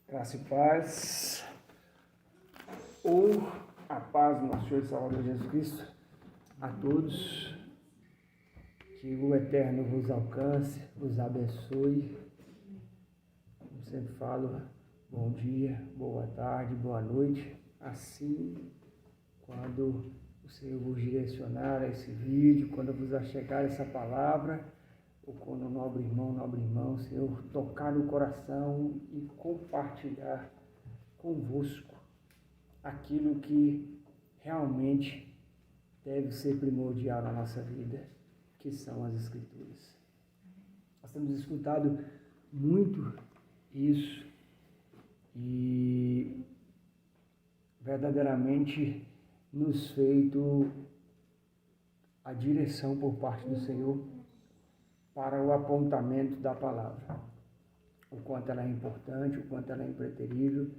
Graça e paz, ou a paz do nosso Senhor e Salvador Jesus Cristo, a todos, que o Eterno vos alcance, vos abençoe. Como sempre falo, bom dia, boa tarde, boa noite. Assim, quando o Senhor vos direcionar a esse vídeo, quando vos achegar essa palavra, ou quando o nobre irmão, Senhor, tocar no coração e compartilhar convosco aquilo que realmente deve ser primordial na nossa vida, que são as Escrituras. Nós temos escutado muito isso e verdadeiramente nos feito a direção por parte do Senhor para o apontamento da palavra, o quanto ela é importante, o quanto ela é impreterível,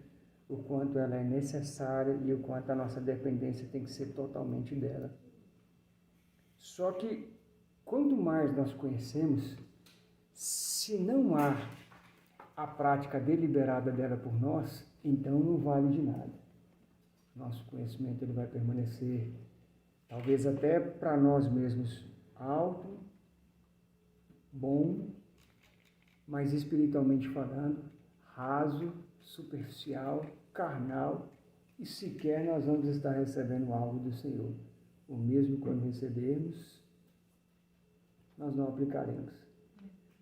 o quanto ela é necessária e o quanto a nossa dependência tem que ser totalmente dela. Só que, quanto mais nós conhecemos, se não há a prática deliberada dela por nós, então não vale de nada. Nosso conhecimento ele vai permanecer, talvez até para nós mesmos, alto, bom, mas espiritualmente falando, raso, superficial, carnal, e sequer nós vamos estar recebendo algo do Senhor. O mesmo quando recebermos, nós não aplicaremos.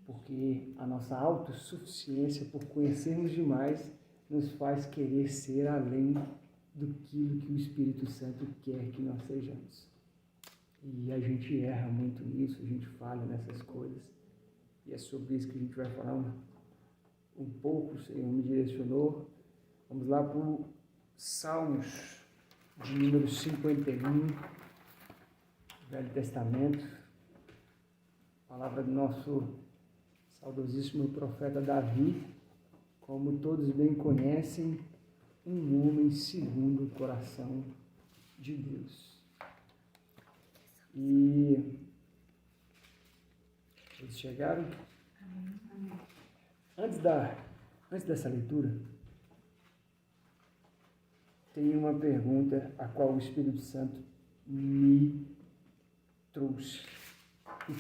Porque a nossa autossuficiência, por conhecermos demais, nos faz querer ser além do que o Espírito Santo quer que nós sejamos. E a gente erra muito nisso, a gente falha nessas coisas. E é sobre isso que a gente vai falar um pouco. O Senhor me direcionou. Vamos lá para o Salmos de número 51, Velho Testamento. Palavra do nosso saudosíssimo profeta Davi, como todos bem conhecem, um homem segundo o coração de Deus. E eles chegaram? Antes dessa leitura, tem uma pergunta a qual o Espírito Santo me trouxe. E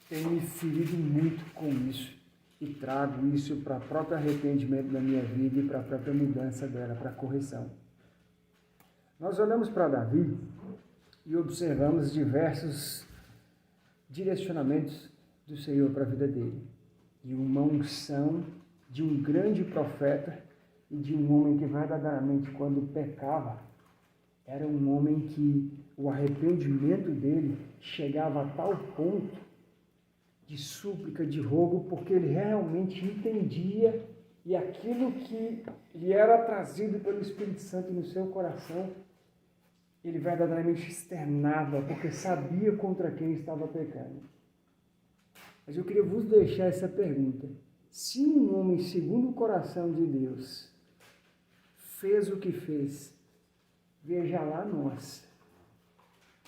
tem me ferido muito com isso. E trago isso para o próprio arrependimento da minha vida e para a própria mudança dela, para a correção. Nós olhamos para Davi e observamos diversos direcionamentos do Senhor para a vida dele. E uma unção de um grande profeta e de um homem que verdadeiramente, quando pecava, era um homem que o arrependimento dele chegava a tal ponto de súplica, de rogo, porque ele realmente entendia e aquilo que lhe era trazido pelo Espírito Santo no seu coração, ele verdadeiramente externava, porque sabia contra quem estava pecando. Mas eu queria vos deixar essa pergunta. Se um homem segundo o coração de Deus fez o que fez, veja lá nós.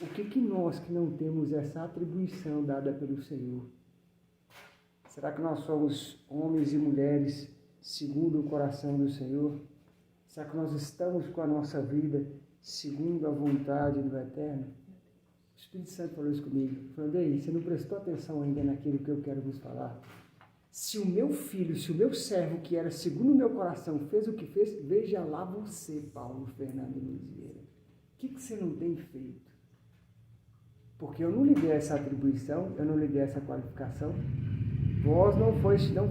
O que nós que não temos essa atribuição dada pelo Senhor? Será que nós somos homens e mulheres segundo o coração do Senhor? Será que nós estamos com a nossa vida segundo a vontade do Eterno? O Espírito Santo falou isso comigo. Falando, ei, você não prestou atenção ainda naquilo que eu quero vos falar? Se o meu filho, se o meu servo, que era segundo o meu coração, fez o que fez, veja lá você, Paulo Fernando Luiz Vieira. O que você não tem feito? Porque eu não lhe dei essa atribuição, eu não lhe dei essa qualificação. Vós não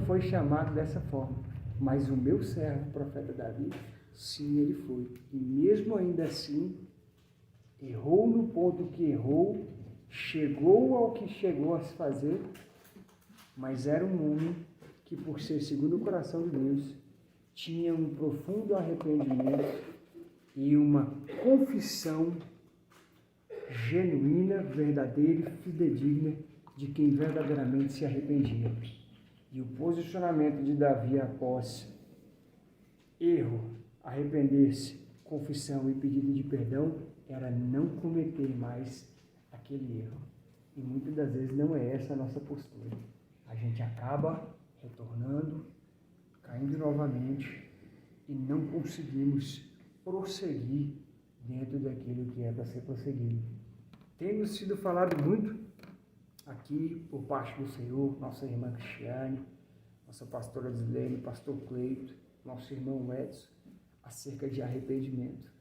foi chamado dessa forma. Mas o meu servo, o profeta Davi, sim, ele foi. E mesmo ainda assim, errou no ponto que errou, chegou ao que chegou a se fazer, mas era um homem que, por ser segundo o coração de Deus, tinha um profundo arrependimento e uma confissão genuína, verdadeira e fidedigna de quem verdadeiramente se arrependia. E o posicionamento de Davi após erro, arrepender-se, confissão e pedido de perdão era não cometer mais aquele erro. E muitas das vezes não é essa a nossa postura. A gente acaba retornando, caindo novamente e não conseguimos prosseguir dentro daquilo que é para ser prosseguido. Temos sido falado muito aqui por parte do Senhor, nossa irmã Cristiane, nossa pastora Dislene, pastor Cleito, nosso irmão Edson, acerca de arrependimento.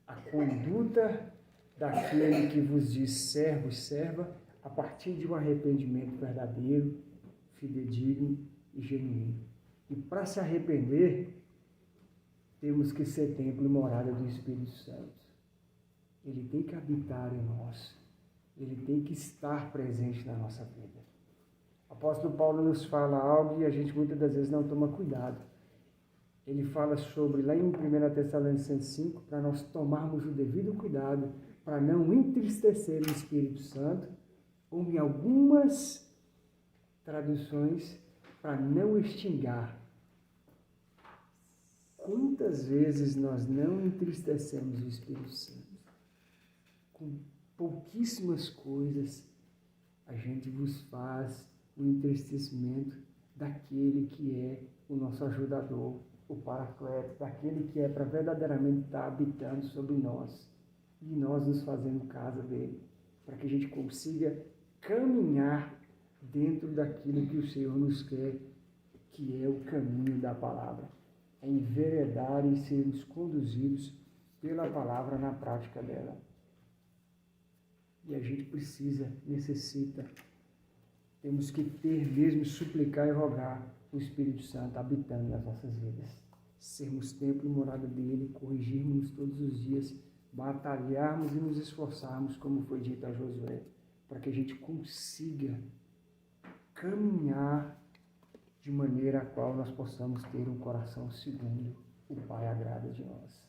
A conduta daquele que vos diz servo e serva, a partir de um arrependimento verdadeiro, fidedigno e genuíno. E para se arrepender, temos que ser templo e morada do Espírito Santo. Ele tem que habitar em nós. Ele tem que estar presente na nossa vida. O apóstolo Paulo nos fala algo e a gente muitas das vezes não toma cuidado. Ele fala sobre, lá em 1 Tessalonicenses 5, para nós tomarmos o devido cuidado para não entristecer o Espírito Santo, ou em algumas traduções, para não extinguir. Quantas vezes nós não entristecemos o Espírito Santo? Com pouquíssimas coisas, a gente vos faz o entristecimento daquele que é o nosso ajudador, o Paracleto, daquele que é para verdadeiramente estar habitando sobre nós. E nós nos fazemos casa dele, para que a gente consiga caminhar dentro daquilo que o Senhor nos quer, que é o caminho da palavra. É enveredar e sermos conduzidos pela palavra na prática dela. E a gente necessita, temos que ter mesmo, suplicar e rogar o Espírito Santo habitando nas nossas vidas. Sermos templo e morada dele, corrigirmos todos os dias, batalharmos e nos esforçarmos, como foi dito a Josué, para que a gente consiga caminhar de maneira a qual nós possamos ter um coração segundo o Pai agrada de nós.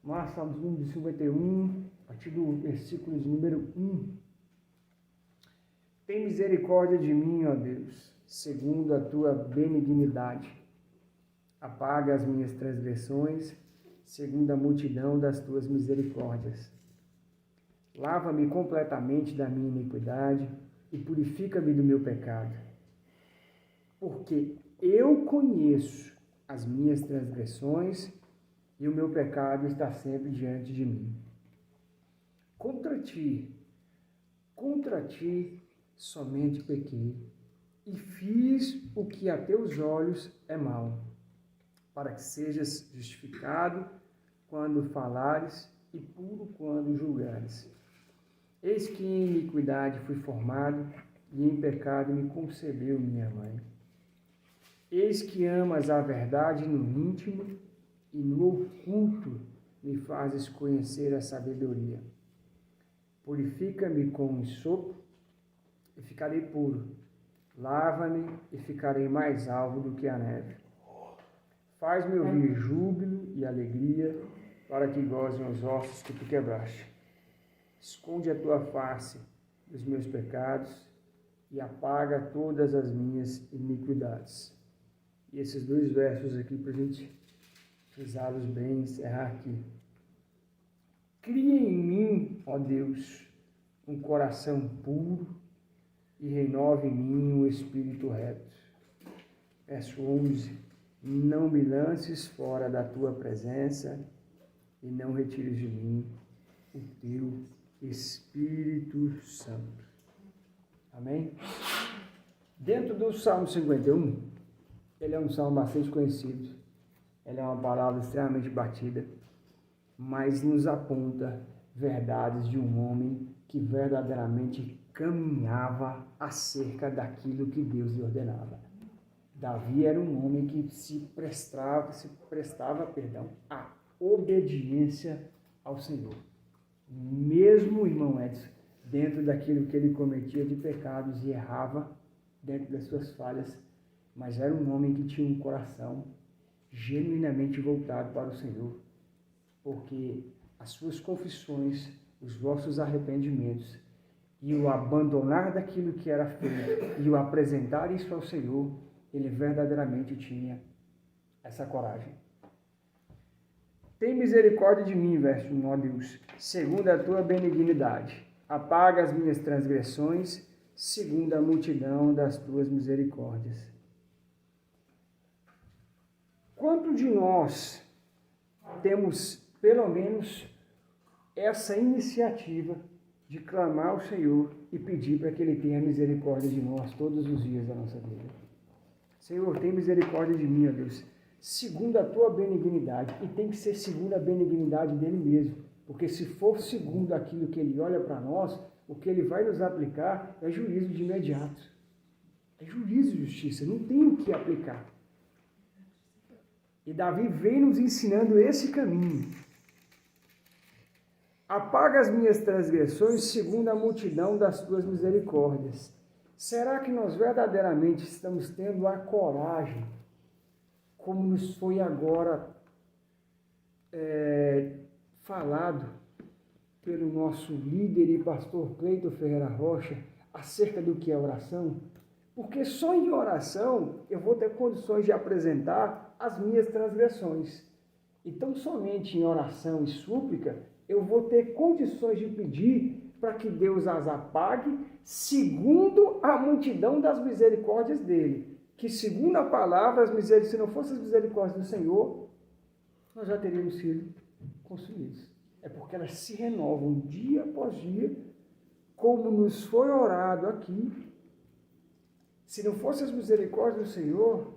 Mas, Salmos número 51, a partir do versículo de número 1. Tem misericórdia de mim, ó Deus, segundo a tua benignidade. Apaga as minhas transgressões, segundo a multidão das tuas misericórdias. Lava-me completamente da minha iniquidade e purifica-me do meu pecado. Porque eu conheço as minhas transgressões e o meu pecado está sempre diante de mim. Contra ti somente pequei e fiz o que a teus olhos é mau, para que sejas justificado quando falares e puro quando julgares. Eis que em iniquidade fui formado e em pecado me concebeu minha mãe. Eis que amas a verdade no íntimo e no oculto me fazes conhecer a sabedoria. Purifica-me com ensopo e ficarei puro. Lava-me e ficarei mais alvo do que a neve. Faz-me ouvir júbilo e alegria, para que gozem os ossos que tu quebraste. Esconde a tua face dos meus pecados e apaga todas as minhas iniquidades. E esses dois versos aqui, para a gente frisá-los bem, encerrar aqui. Cria em mim, ó Deus, um coração puro e renove em mim um espírito reto. Verso 11. Não me lances fora da tua presença e não retires de mim o teu Espírito Santo. Amém? Dentro do Salmo 51, ele é um salmo bastante conhecido. Ele é uma palavra extremamente batida, mas nos aponta verdades de um homem que verdadeiramente caminhava acerca daquilo que Deus lhe ordenava. Davi era um homem que se prestava à obediência ao Senhor. Mesmo, irmão Edson, dentro daquilo que ele cometia de pecados e errava, dentro das suas falhas, mas era um homem que tinha um coração genuinamente voltado para o Senhor, porque as suas confissões, os vossos arrependimentos e o abandonar daquilo que era feito e o apresentar isso ao Senhor, ele verdadeiramente tinha essa coragem. Tem misericórdia de mim, verso 1, ó Deus, segundo a tua benignidade. Apaga as minhas transgressões, segundo a multidão das tuas misericórdias. Quanto de nós temos, pelo menos, essa iniciativa de clamar ao Senhor e pedir para que Ele tenha misericórdia de nós todos os dias da nossa vida? Senhor, tem misericórdia de mim, ó Deus, segundo a tua benignidade, e tem que ser segundo a benignidade dele mesmo, porque se for segundo aquilo que ele olha para nós, o que ele vai nos aplicar é juízo de imediato. É juízo e justiça, não tem o que aplicar. E Davi vem nos ensinando esse caminho. Apaga as minhas transgressões segundo a multidão das tuas misericórdias. Será que nós verdadeiramente estamos tendo a coragem, como nos foi agora falado pelo nosso líder e pastor Cleiton Ferreira Rocha, acerca do que é oração? Porque só em oração eu vou ter condições de apresentar as minhas transgressões. Então, somente em oração e súplica, eu vou ter condições de pedir para que Deus as apague, segundo a multidão das misericórdias dele. Que, segundo a palavra, se não fossem as misericórdias do Senhor, nós já teríamos sido consumidos. É porque elas se renovam dia após dia, como nos foi orado aqui. Se não fossem as misericórdias do Senhor,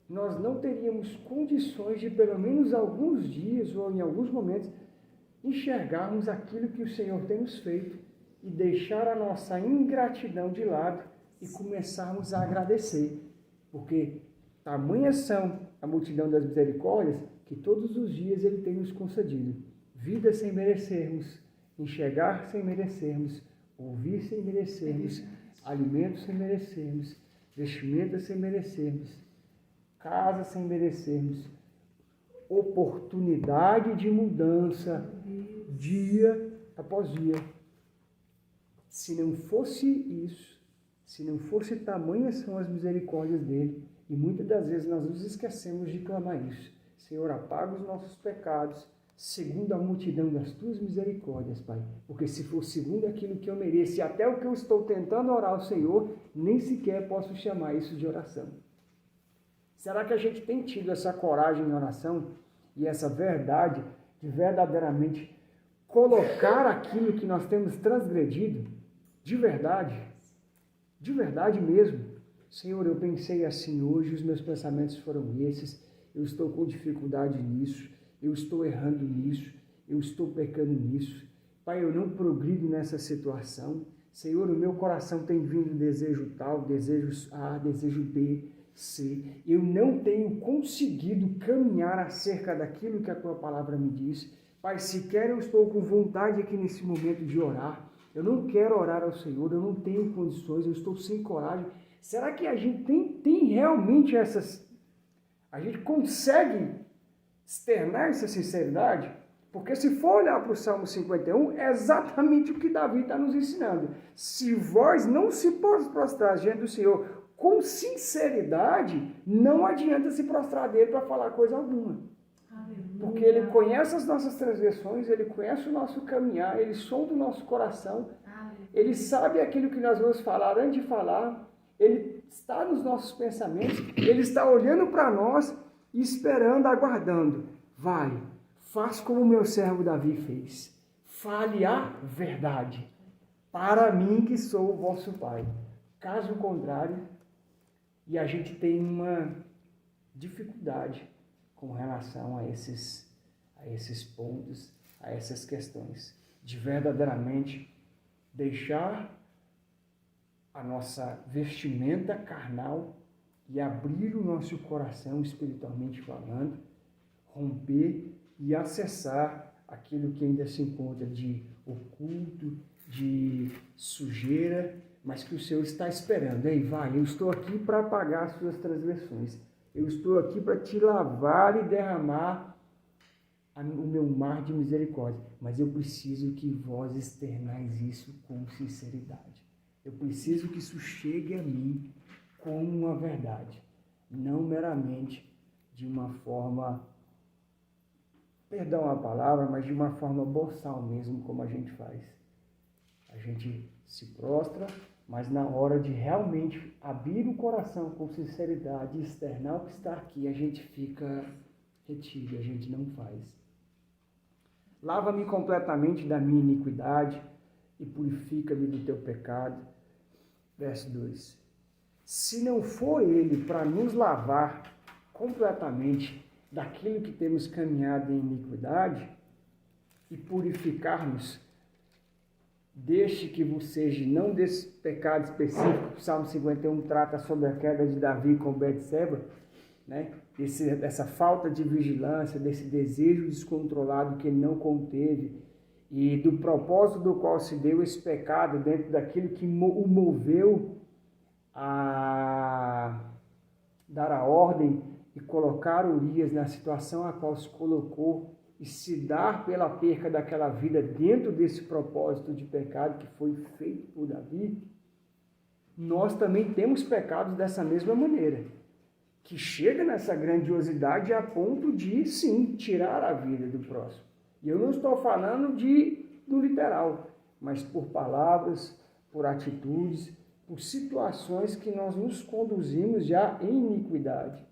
nós não teríamos condições de, pelo menos alguns dias ou em alguns momentos, enxergarmos aquilo que o Senhor tem nos feito e deixar a nossa ingratidão de lado e começarmos a agradecer. Porque tamanhas são a multidão das misericórdias que todos os dias Ele tem nos concedido. Vida sem merecermos, enxergar sem merecermos, ouvir sem merecermos, alimento sem merecermos, vestimenta sem merecermos, casa sem merecermos, oportunidade de mudança, dia após dia. Se não fosse isso, se não fosse tamanhas são as misericórdias dele, e muitas das vezes nós nos esquecemos de clamar isso. Senhor, apaga os nossos pecados, segundo a multidão das tuas misericórdias, Pai. Porque se for segundo aquilo que eu mereço, e até o que eu estou tentando orar ao Senhor, nem sequer posso chamar isso de oração. Será que a gente tem tido essa coragem em oração e essa verdade de verdadeiramente colocar aquilo que nós temos transgredido de verdade mesmo? Senhor, eu pensei assim hoje, os meus pensamentos foram esses, eu estou com dificuldade nisso, eu estou errando nisso, eu estou pecando nisso. Pai, eu não progrido nessa situação. Senhor, o meu coração tem vindo desejo tal, desejo A, desejo B, C. Eu não tenho conseguido caminhar acerca daquilo que a tua palavra me diz. Pai, sequer eu estou com vontade aqui nesse momento de orar. Eu não quero orar ao Senhor, eu não tenho condições, eu estou sem coragem. Será que a gente tem realmente essas... A gente consegue externar essa sinceridade? Porque se for olhar para o Salmo 51, é exatamente o que Davi está nos ensinando. Se vós não se prostrar diante do Senhor com sinceridade, não adianta se prostrar dele para falar coisa alguma. Porque Ele conhece as nossas transgressões, Ele conhece o nosso caminhar, Ele sonda o nosso coração, Ele sabe aquilo que nós vamos falar antes de falar, Ele está nos nossos pensamentos, Ele está olhando para nós e esperando, aguardando. Vai, faz como o meu servo Davi fez. Fale a verdade para mim que sou o vosso Pai. Caso contrário, e a gente tem uma dificuldade com relação a esses pontos, a essas questões, de verdadeiramente deixar a nossa vestimenta carnal e abrir o nosso coração espiritualmente falando, romper e acessar aquilo que ainda se encontra de oculto, de sujeira, mas que o Senhor está esperando. Ei, vai, eu estou aqui para apagar as suas transgressões. Eu estou aqui para te lavar e derramar o meu mar de misericórdia. Mas eu preciso que vós externais isso com sinceridade. Eu preciso que isso chegue a mim como uma verdade. Não meramente de uma forma, perdão a palavra, mas de uma forma boçal mesmo, como a gente faz. A gente se prostra, Mas na hora de realmente abrir o coração com sinceridade e externar o que está aqui, a gente fica retido, a gente não faz. Lava-me completamente da minha iniquidade e purifica-me do teu pecado. Verso 2. Se não for Ele para nos lavar completamente daquilo que temos caminhado em iniquidade e purificar-nos, deixe que vos seja, não desse pecado específico, o Salmo 51 trata sobre a queda de Davi com Betseba, né? Dessa falta de vigilância, desse desejo descontrolado que ele não conteve, e do propósito do qual se deu esse pecado dentro daquilo que o moveu a dar a ordem e colocar Urias na situação a qual se colocou e se dar pela perca daquela vida dentro desse propósito de pecado que foi feito por Davi. Nós também temos pecados dessa mesma maneira, que chega nessa grandiosidade a ponto de, sim, tirar a vida do próximo. E eu não estou falando do literal, mas por palavras, por atitudes, por situações que nós nos conduzimos já em iniquidade.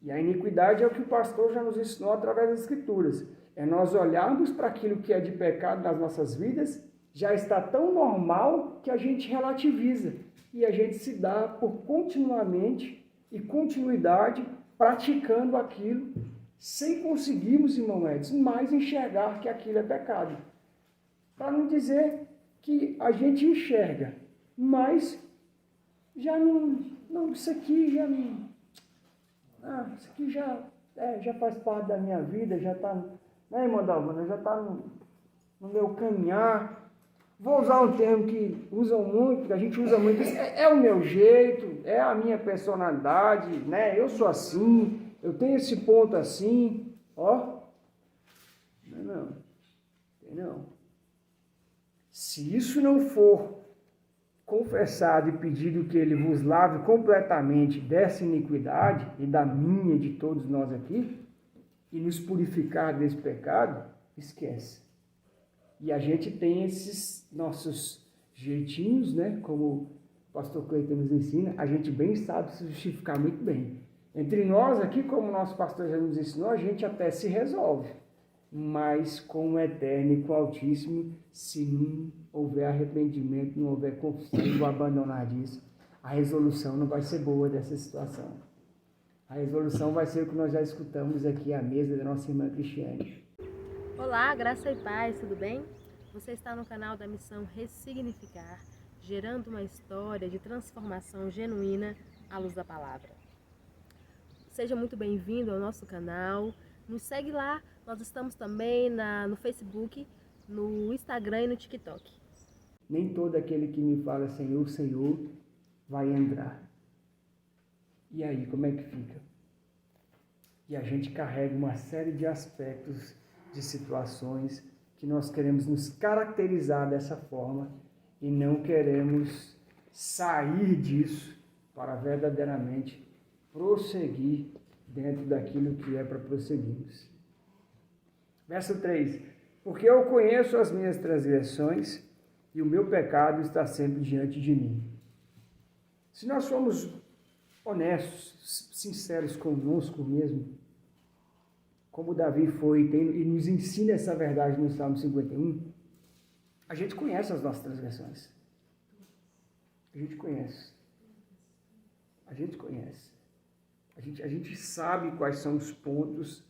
E a iniquidade é o que o pastor já nos ensinou através das Escrituras. É nós olharmos para aquilo que é de pecado nas nossas vidas, já está tão normal que a gente relativiza. E a gente se dá por continuamente e continuidade praticando aquilo, sem conseguirmos, irmão Edson, mais enxergar que aquilo é pecado. Para não dizer que a gente enxerga, mas já não isso aqui já não... isso aqui já faz parte da minha vida, já está, né, irmã Dalvana, já está no meu caminhar. Vou usar um termo que usam muito, que a gente usa muito, é o meu jeito, é a minha personalidade, né? Eu sou assim, eu tenho esse ponto assim, ó. Não. Se isso não for confessado e pedido que Ele vos lave completamente dessa iniquidade e da minha, de todos nós aqui, e nos purificar desse pecado, esquece. E a gente tem esses nossos jeitinhos, né? Como o pastor Cleiton nos ensina, a gente bem sabe se justificar muito bem. Entre nós aqui, como o nosso pastor já nos ensinou, a gente até se resolve. Mas com o Eterno e com o Altíssimo, se não houver arrependimento, não houver confissão e abandonar disso, a resolução não vai ser boa dessa situação. A resolução vai ser o que nós já escutamos aqui à mesa da nossa irmã Cristiane. Olá, graça e paz, tudo bem? Você está no canal da Missão Ressignificar, gerando uma história de transformação genuína à luz da palavra. Seja muito bem-vindo ao nosso canal, nos segue lá, nós estamos também no Facebook, no Instagram e no TikTok. Nem todo aquele que me fala Senhor, Senhor, vai entrar. E aí, como é que fica? E a gente carrega uma série de aspectos, de situações que nós queremos nos caracterizar dessa forma e não queremos sair disso para verdadeiramente prosseguir dentro daquilo que é para prosseguirmos. Verso 3. Porque eu conheço as minhas transgressões e o meu pecado está sempre diante de mim. Se nós formos honestos, sinceros conosco mesmo, como Davi foi e nos ensina essa verdade no Salmo 51, a gente conhece as nossas transgressões. A gente conhece. A gente sabe quais são os pontos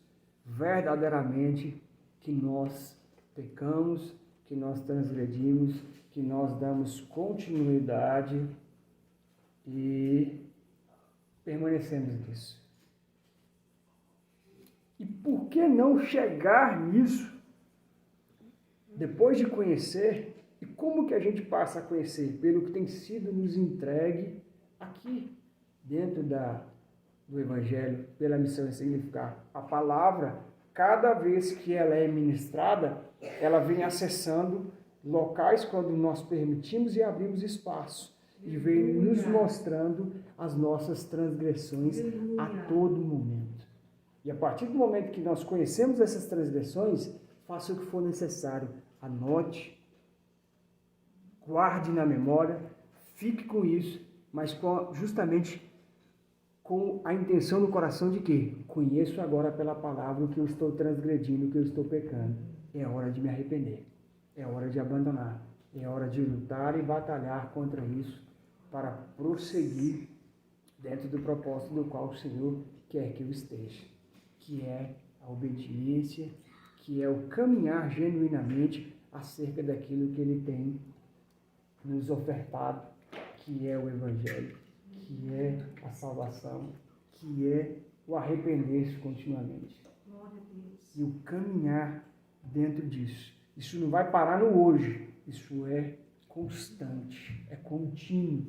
verdadeiramente que nós pecamos, que nós transgredimos, que nós damos continuidade e permanecemos nisso. E por que não chegar nisso depois de conhecer? E como que a gente passa a conhecer? Pelo que tem sido nos entregue aqui, dentro do Evangelho, pela missão de significar. A palavra, cada vez que ela é ministrada, ela vem acessando locais quando nós permitimos e abrimos espaço. E vem nos mostrando as nossas transgressões a todo momento. E a partir do momento que nós conhecemos essas transgressões, faça o que for necessário. Anote, guarde na memória, fique com isso, mas justamente com a intenção no coração de que conheço agora pela palavra o que eu estou transgredindo, o que eu estou pecando. É hora de me arrepender, é hora de abandonar, é hora de lutar e batalhar contra isso para prosseguir dentro do propósito do qual o Senhor quer que eu esteja, que é a obediência, que é o caminhar genuinamente acerca daquilo que Ele tem nos ofertado, que é o Evangelho, que é a salvação, que é o arrepender-se continuamente. E o caminhar dentro disso. Isso não vai parar no hoje, isso é constante, é contínuo.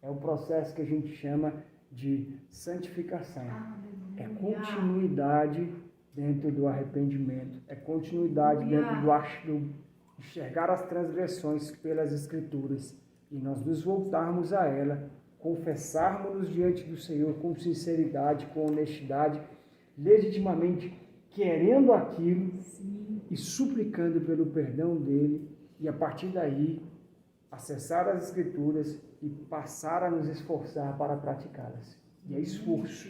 É o processo que a gente chama de santificação. É continuidade dentro do arrependimento, é continuidade dentro do enxergar as transgressões pelas Escrituras e nós nos voltarmos a ela, confessarmos-nos diante do Senhor com sinceridade, com honestidade, legitimamente querendo aquilo e suplicando pelo perdão dele e a partir daí acessar as Escrituras e passar a nos esforçar para praticá-las. E é esforço,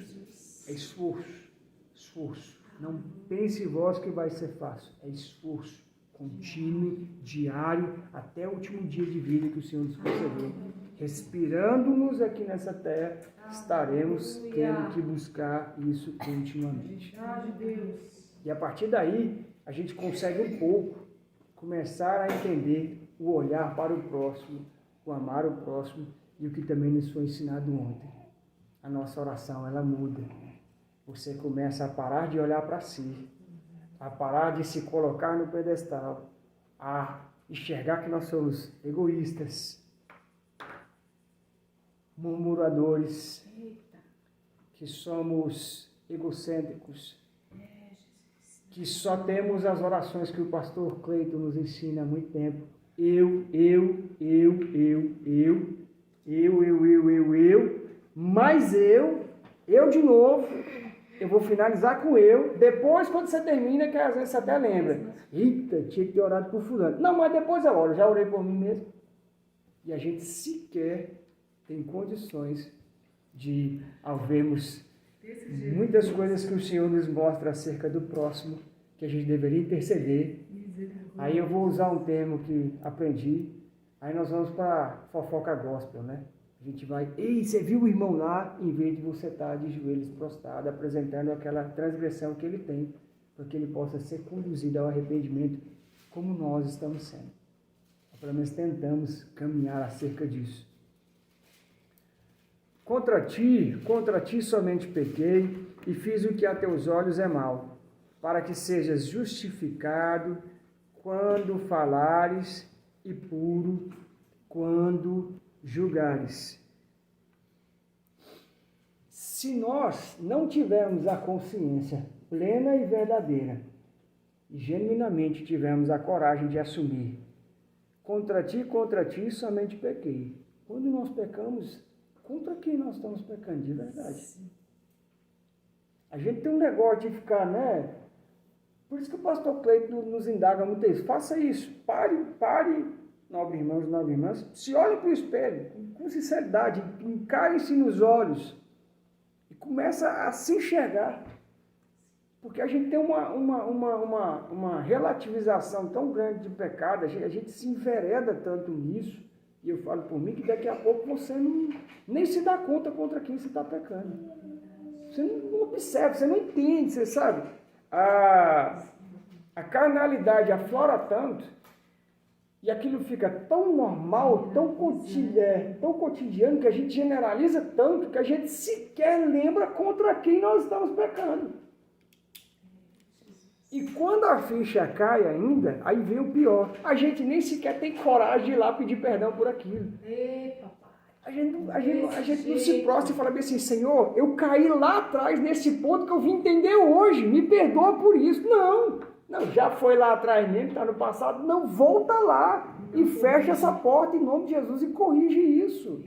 esforço. Não pense vós que vai ser fácil, é esforço contínuo, diário, até o último dia de vida que o Senhor nos concedeu. Respirando-nos aqui nessa terra, estaremos tendo que buscar isso continuamente. E a partir daí, a gente consegue um pouco começar a entender o olhar para o próximo, o amar o próximo e o que também nos foi ensinado ontem. A nossa oração, ela muda. Você começa a parar de olhar para si, a parar de se colocar no pedestal, a enxergar que nós somos egoístas, murmuradores, que somos egocêntricos, que só temos as orações que o pastor Cleiton nos ensina há muito tempo. Mas eu de novo, eu vou finalizar com eu, depois quando você termina, que às vezes você até lembra, eita, tinha que ter orado por fulano. Não, mas depois eu oro, já orei por mim mesmo. E a gente sequer tem condições de, ao vermos muitas coisas que o Senhor nos mostra acerca do próximo, que a gente deveria interceder. Aí eu vou usar um termo que aprendi, aí nós vamos para fofoca gospel, né? A gente vai, ei, você viu o irmão lá? Em vez de você estar de joelhos prostrado, apresentando aquela transgressão que ele tem, para que ele possa ser conduzido ao arrependimento, como nós estamos sendo. Pelo menos tentamos caminhar acerca disso. Contra ti somente pequei, e fiz o que a teus olhos é mal, para que sejas justificado quando falares e puro quando julgares. Se nós não tivermos a consciência plena e verdadeira, e genuinamente tivermos a coragem de assumir, contra ti somente pequei. Quando nós pecamos, contra quem nós estamos pecando de verdade? A gente tem um negócio de ficar, né? Por isso que o pastor Cleiton nos indaga muito isso. Faça isso. Pare, nobres irmãos e nobres irmãs. Se olhem para o espelho, com sinceridade, encarem-se nos olhos e começa a se enxergar. Porque a gente tem uma relativização tão grande de pecado, a gente se envereda tanto nisso, e eu falo por mim que daqui a pouco você nem se dá conta contra quem você está pecando. Você não observa, você não entende, você sabe? A carnalidade aflora tanto, e aquilo fica tão normal, tão cotidiano, que a gente generaliza tanto, que a gente sequer lembra contra quem nós estamos pecando. E quando a ficha cai ainda, aí vem o pior. A gente nem sequer tem coragem de ir lá pedir perdão por aquilo. A gente não se prostra e fala bem assim, Senhor, eu caí lá atrás nesse ponto que eu vim entender hoje, me perdoa por isso. Não, já foi lá atrás mesmo, está no passado. Não, volta lá e fecha essa porta em nome de Jesus e corrige isso.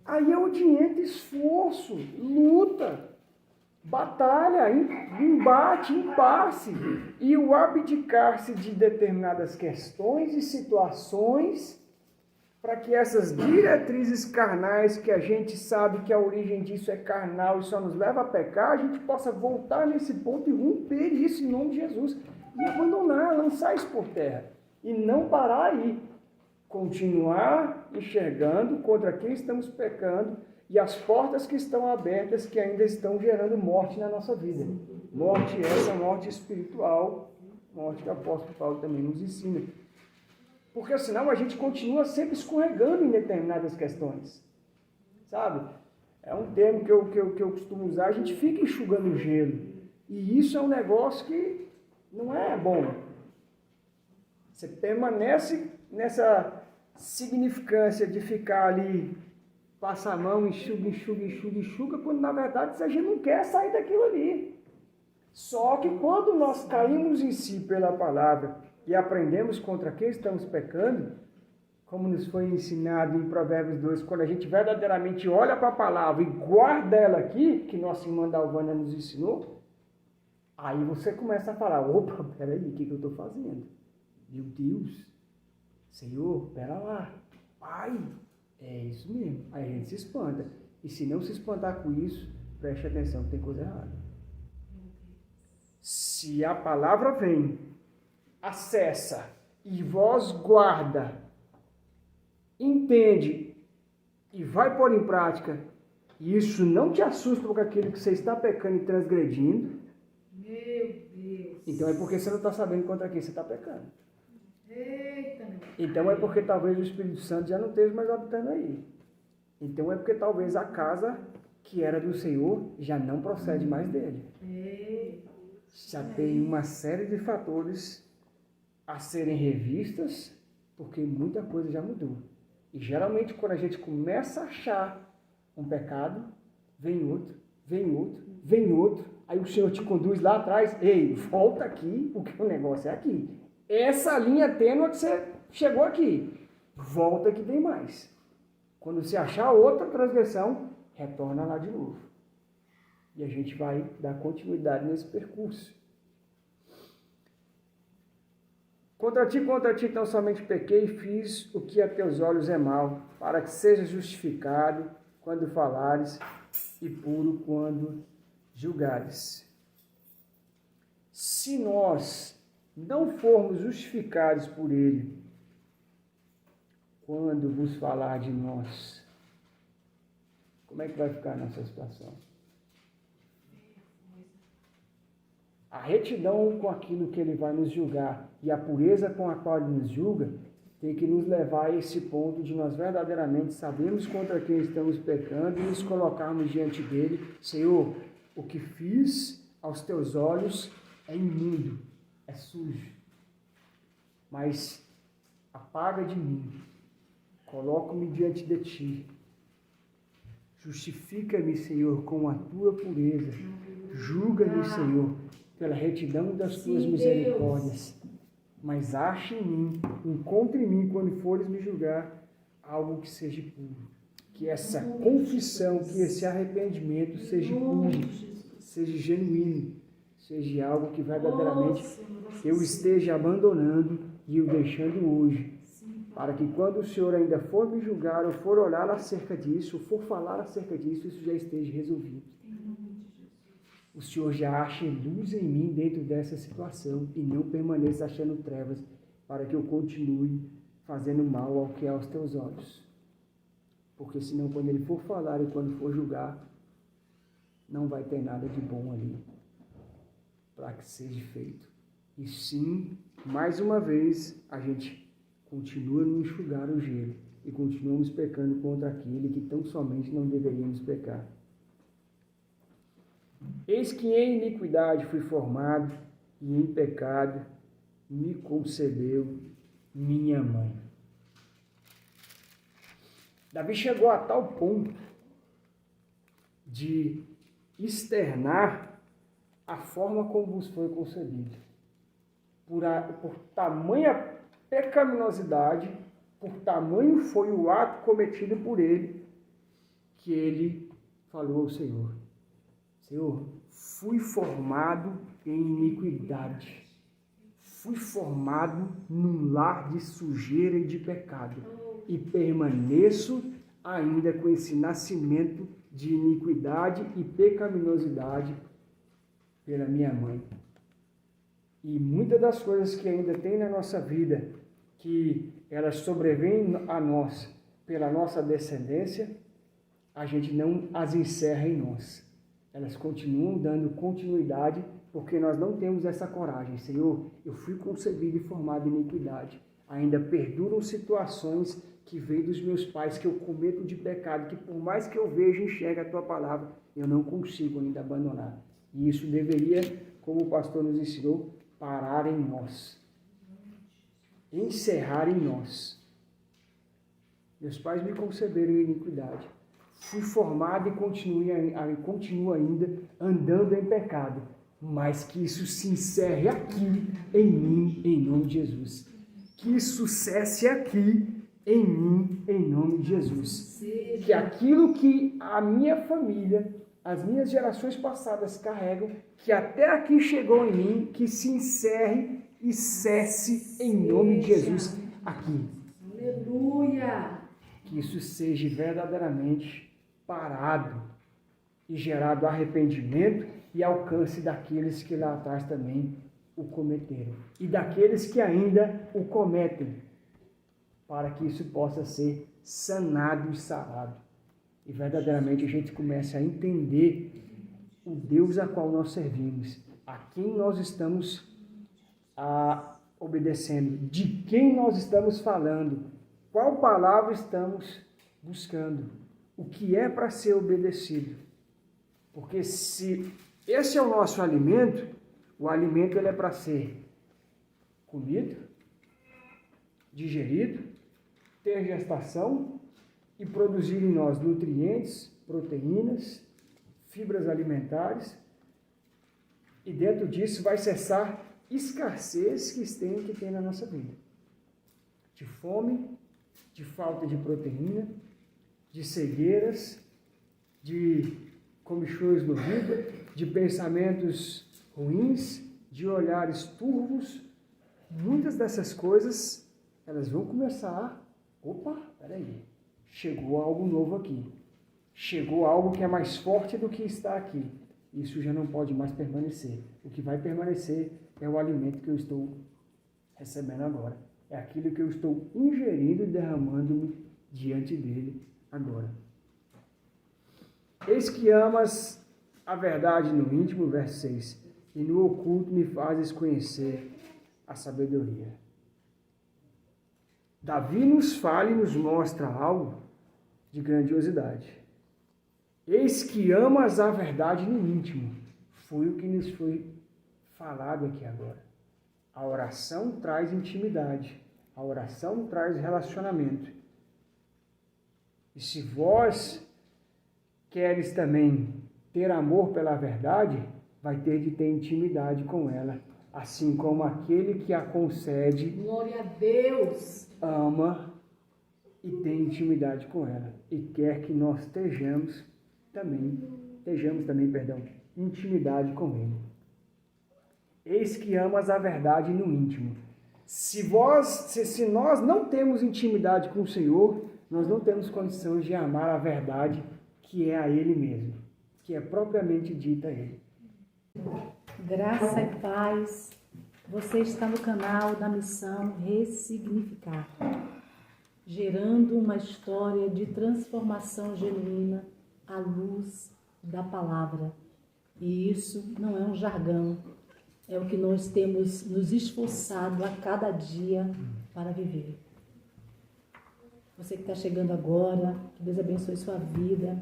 Aí é odiento esforço, luta. batalha, embate, impasse. E o abdicar-se de determinadas questões e situações para que essas diretrizes carnais, que a gente sabe que a origem disso é carnal e só nos leva a pecar, a gente possa voltar nesse ponto e romper isso em nome de Jesus. E abandonar, lançar isso por terra. E não parar aí. Continuar enxergando contra quem estamos pecando e as portas que estão abertas que ainda estão gerando morte na nossa vida. Morte essa, morte espiritual, morte que o apóstolo Paulo também nos ensina. Porque senão a gente continua sempre escorregando em determinadas questões. Sabe? É um termo que eu costumo usar, a gente fica enxugando o gelo. E isso é um negócio que não é bom. Você permanece nessa significância de ficar ali, passa a mão, enxuga, quando na verdade a gente não quer sair daquilo ali. Só que quando nós caímos em si pela palavra e aprendemos contra quem estamos pecando, como nos foi ensinado em Provérbios 2, quando a gente verdadeiramente olha para a palavra e guarda ela aqui, que nossa irmã Dalvânia nos ensinou, aí você começa a falar, opa, peraí, o que eu estou fazendo? Meu Deus, Senhor, pera lá, Pai, é isso mesmo. Aí a gente se espanta. E se não se espantar com isso, preste atenção, tem coisa errada. Se a palavra vem, acessa, e vós guarda, entende, e vai pôr em prática, e isso não te assusta por aquilo que você está pecando e transgredindo, meu Deus. então é porque você não está sabendo contra quem você está pecando. Eita, meu Deus. Então é porque talvez o Espírito Santo já não esteja mais habitando aí. Então é porque talvez a casa que era do Senhor já não procede mais dele. Já tem uma série de fatores a serem revistas, porque muita coisa já mudou. E geralmente quando a gente começa a achar um pecado, vem outro, aí o Senhor te conduz lá atrás, ei, volta aqui, porque o negócio é aqui. Essa linha tênue que você chegou aqui, volta que tem mais. Quando você achar outra transgressão, retorna lá de novo. E a gente vai dar continuidade nesse percurso. Contra ti, tão somente pequei e fiz o que a teus olhos é mal, para que seja justificado quando falares e puro quando julgares. Se nós não formos justificados por ele, quando vos falar de nós, como é que vai ficar a nossa situação? A retidão com aquilo que ele vai nos julgar e a pureza com a qual ele nos julga tem que nos levar a esse ponto de nós verdadeiramente sabermos contra quem estamos pecando e nos colocarmos diante dele. Senhor, o que fiz aos teus olhos é imundo, é sujo, mas apaga de mim, coloco-me diante de ti, justifica-me, Senhor, com a tua pureza, julga-me, Senhor, pela retidão das tuas misericórdias, mas ache em mim, encontre em mim, quando fores me julgar, algo que seja puro, que essa confissão, que esse arrependimento seja puro, seja genuíno, seja algo que verdadeiramente eu esteja abandonando e o deixando hoje, para que quando o Senhor ainda for me julgar, ou for olhar acerca disso, ou for falar acerca disso, isso já esteja resolvido. O Senhor já ache luz em mim dentro dessa situação e não permaneça achando trevas, para que eu continue fazendo mal ao que é aos teus olhos. Porque senão, quando ele for falar e quando for julgar, não vai ter nada de bom ali para que seja feito. E sim, mais uma vez, a gente continua a nos enxugar o gelo e continuamos pecando contra aquele que tão somente não deveríamos pecar. Eis que em iniquidade fui formado e em pecado me concebeu minha mãe. Davi chegou a tal ponto de externar a forma como vos foi concebido. Por tamanha pecaminosidade, por tamanho foi o ato cometido por ele, que ele falou ao Senhor: Senhor, fui formado em iniquidade. Fui formado num lar de sujeira e de pecado. E permaneço ainda com esse nascimento de iniquidade e pecaminosidade pela minha mãe. E muitas das coisas que ainda tem na nossa vida, que elas sobrevêm a nós pela nossa descendência, a gente não as encerra em nós. Elas continuam dando continuidade, porque nós não temos essa coragem. Senhor, eu fui concebido e formado em iniquidade. Ainda perduram situações que vêm dos meus pais, que eu cometo de pecado, que por mais que eu veja e enxergue a tua palavra, eu não consigo ainda abandonar. E isso deveria, como o pastor nos ensinou, parar em nós. Encerrar em nós. Meus pais me conceberam em iniquidade. Fui formado e continuo ainda andando em pecado. Mas que isso se encerre aqui em mim, em nome de Jesus. Que isso cesse aqui em mim, em nome de Jesus. Que aquilo que a minha família, as minhas gerações passadas carregam, que até aqui chegou em mim, que se encerre e cesse em nome de Jesus aqui. Aleluia! Que isso seja verdadeiramente parado e gerado arrependimento e alcance daqueles que lá atrás também o cometeram. E daqueles que ainda o cometem, para que isso possa ser sanado e sarado. E verdadeiramente a gente comece a entender o Deus a qual nós servimos, a quem nós estamos obedecendo, de quem nós estamos falando, qual palavra estamos buscando, o que é para ser obedecido. Porque se esse é o nosso alimento, o alimento ele é para ser comido, digerido, ter gestação e produzir em nós nutrientes, proteínas, fibras alimentares, e dentro disso vai cessar escassez que tem na nossa vida. De fome, de falta de proteína, de cegueiras, de comichões no vida, de pensamentos ruins, de olhares turvos. Muitas dessas coisas, elas vão começar opa, peraí, chegou algo novo aqui. Chegou algo que é mais forte do que está aqui. Isso já não pode mais permanecer. O que vai permanecer é o alimento que eu estou recebendo agora. É aquilo que eu estou ingerindo e derramando-me diante dele agora. Eis que amas a verdade no íntimo, verso 6, e no oculto me fazes conhecer a sabedoria. Davi nos fala e nos mostra algo de grandiosidade. Eis que amas a verdade no íntimo. Foi o que nos foi falado aqui agora. A oração traz intimidade. A oração traz relacionamento. E se vós queres também ter amor pela verdade, vai ter de ter intimidade com ela. Assim como aquele que a concede, Glória a Deus, ama e tem intimidade com ela. E quer que nós estejamos também, intimidade com ele. Eis que amas a verdade no íntimo. Se nós não temos intimidade com o Senhor, nós não temos condições de amar a verdade que é a Ele mesmo, que é propriamente dita a Ele. graça e paz. Você está no canal da Missão Ressignificar, gerando uma história de transformação genuína à luz da palavra. E isso não é um jargão, é o que nós temos nos esforçado a cada dia para viver. Você que está chegando agora, que Deus abençoe sua vida,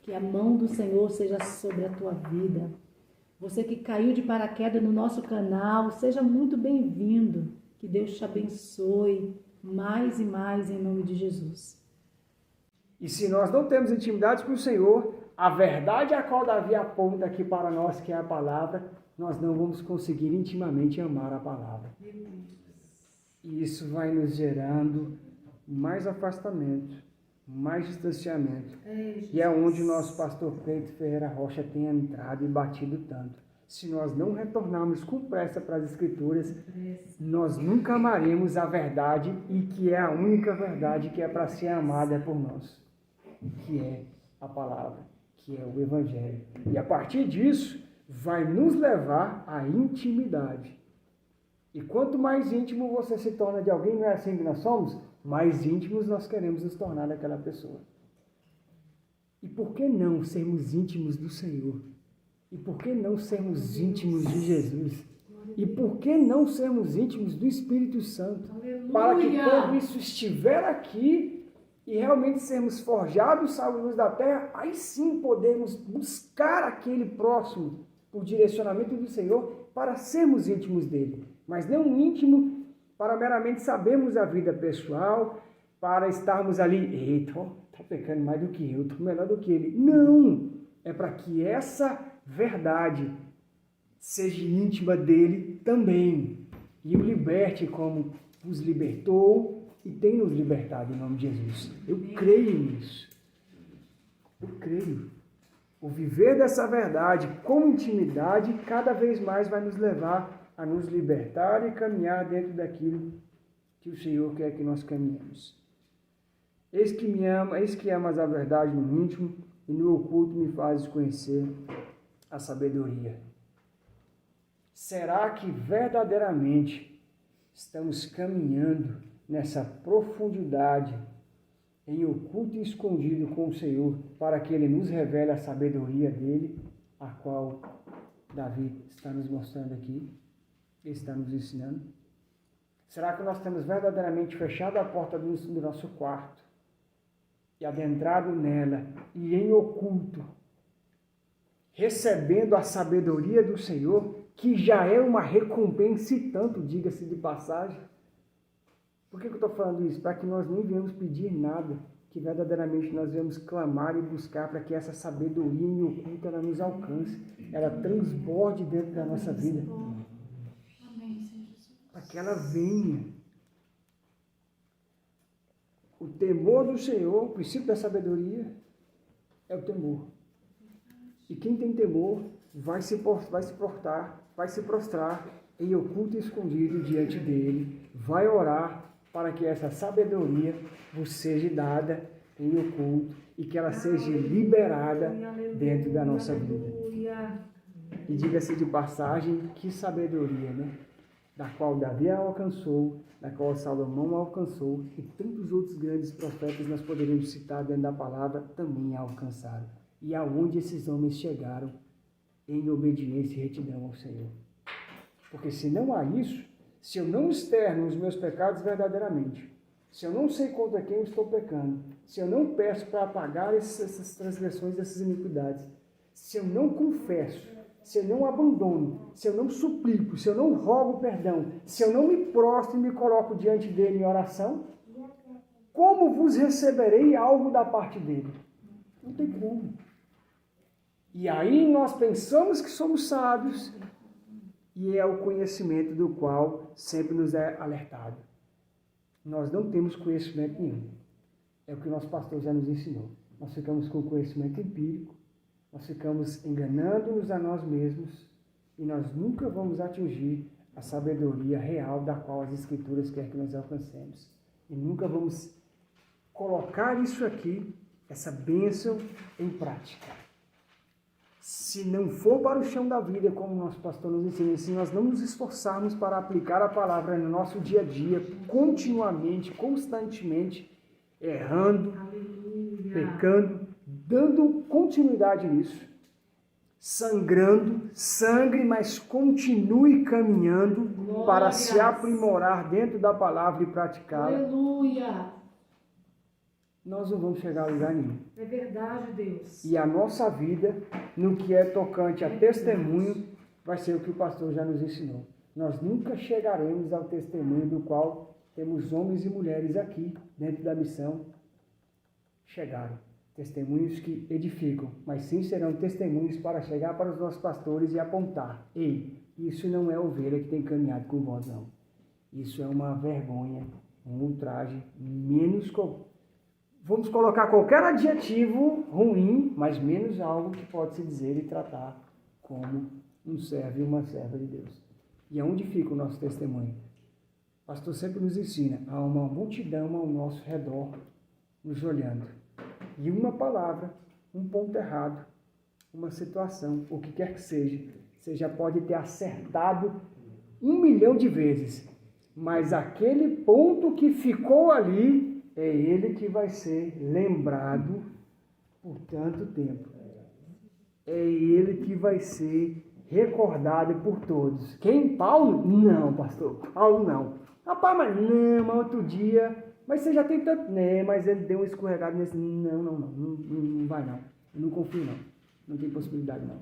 que a mão do Senhor seja sobre a tua vida. Você que caiu de paraquedas no nosso canal, seja muito bem-vindo. Que Deus te abençoe mais e mais em nome de Jesus. E se nós não temos intimidade com o Senhor, a verdade a qual Davi aponta aqui para nós, que é a palavra, nós não vamos conseguir intimamente amar a palavra. E isso vai nos gerando mais afastamento, mais distanciamento. E é onde o nosso pastor Cleito Ferreira Rocha tem entrado e batido tanto. Se nós não retornarmos com pressa para as Escrituras, nós nunca amaremos a verdade, e que é a única verdade que é para ser amada por nós, que é a palavra, que é o Evangelho. E a partir disso, vai nos levar à intimidade. E quanto mais íntimo você se torna de alguém, não é assim que nós somos? Mais íntimos nós queremos nos tornar daquela pessoa. E por que não sermos íntimos do Senhor? E por que não sermos íntimos de Jesus? E por que não sermos íntimos do Espírito Santo? Aleluia! Para que quando isso estiver aqui e realmente sermos forjados, salvos luz da terra, aí sim podemos buscar aquele próximo por direcionamento do Senhor para sermos íntimos dele. Mas não íntimo para meramente sabermos a vida pessoal, para estarmos ali, eita, está pecando mais do que eu, estou melhor do que ele. Não! É para que essa verdade seja íntima dele também. E o liberte como os libertou e tem nos libertado em nome de Jesus. Eu creio nisso. Eu creio. O viver dessa verdade com intimidade cada vez mais vai nos levar a nos libertar e caminhar dentro daquilo que o Senhor quer que nós caminhemos. Eis que amas a verdade no íntimo e no oculto me fazes conhecer a sabedoria. Será que verdadeiramente estamos caminhando nessa profundidade, em oculto e escondido com o Senhor, para que Ele nos revele a sabedoria dEle, a qual Davi está nos mostrando aqui, está nos ensinando? Será que nós temos verdadeiramente fechado a porta do nosso quarto e adentrado nela e em oculto, recebendo a sabedoria do Senhor, que já é uma recompensa e tanto, diga-se de passagem? Por que eu estou falando isso? Para que nós nem venhamos pedir nada, que verdadeiramente nós venhamos clamar e buscar para que essa sabedoria em oculto ela nos alcance, ela transborde dentro da nossa vida. Para que ela venha. O temor do Senhor, o princípio da sabedoria, é o temor. E quem tem temor vai se prostrar em oculto e escondido diante dele, vai orar para que essa sabedoria vos seja dada em oculto e que ela seja liberada dentro da nossa vida. E diga-se de passagem, que sabedoria, né? Da qual Davi alcançou, da qual Salomão alcançou, e tantos outros grandes profetas nós poderíamos citar dentro da palavra, também alcançaram. E aonde esses homens chegaram em obediência e retidão ao Senhor. Porque se não há isso, se eu não externo os meus pecados verdadeiramente, se eu não sei contra quem eu estou pecando, se eu não peço para apagar essas transgressões, essas iniquidades, se eu não confesso, se eu não abandono, se eu não suplico, se eu não rogo perdão, se eu não me prostro e me coloco diante dele em oração, como vos receberei algo da parte dele? Não tem como. E aí nós pensamos que somos sábios, e é o conhecimento do qual sempre nos é alertado. Nós não temos conhecimento nenhum. É o que o nosso pastor já nos ensinou. Nós ficamos com conhecimento empírico, nós ficamos enganando-nos a nós mesmos, e nós nunca vamos atingir a sabedoria real da qual as Escrituras querem que nós alcancemos. E nunca vamos colocar isso aqui, essa bênção, em prática. Se não for para o chão da vida, como o nosso pastor nos ensina, se nós não nos esforçarmos para aplicar a palavra no nosso dia a dia, continuamente, constantemente, errando, aleluia, pecando, dando continuidade nisso, sangrando, sangre, mas continue caminhando, glórias, para se aprimorar dentro da palavra e praticá-la. Aleluia! Nós não vamos chegar a lugar nenhum. É verdade, Deus. E a nossa vida, no que é tocante a testemunho, vai ser o que o pastor já nos ensinou. Nós nunca chegaremos ao testemunho do qual temos homens e mulheres aqui, dentro da missão, chegaram. Testemunhos que edificam, mas sim serão testemunhos para chegar para os nossos pastores e apontar. Ei, isso não é ovelha que tem caminhado com vós, não. Isso é uma vergonha, um ultraje, menos Vamos colocar qualquer adjetivo ruim, mas menos algo que pode se dizer e tratar como um servo e uma serva de Deus. E aonde fica o nosso testemunho? O pastor sempre nos ensina, há uma multidão ao nosso redor, nos olhando. E uma palavra, um ponto errado, uma situação, o que quer que seja, você já pode ter acertado 1 milhão de vezes, mas aquele ponto que ficou ali, é ele que vai ser lembrado por tanto tempo. É ele que vai ser recordado por todos. Quem? Paulo? Não, pastor. Paulo não. Rapaz, mas não, mas outro dia... Mas você já tem tanto... Né, mas ele deu um escorregado nesse... Não vai não. Eu não confio não. Não tem possibilidade não.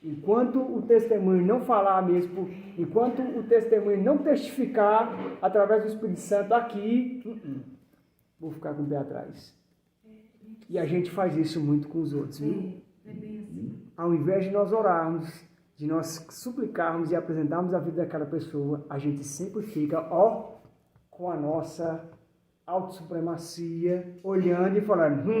Enquanto o testemunho não falar mesmo, enquanto o testemunho não testificar através do Espírito Santo aqui... Vou ficar com o pé atrás. E a gente faz isso muito com os outros, viu? É bem assim. Ao invés de nós orarmos, de nós suplicarmos e apresentarmos a vida daquela pessoa, a gente sempre fica, com a nossa autossupremacia, olhando e falando,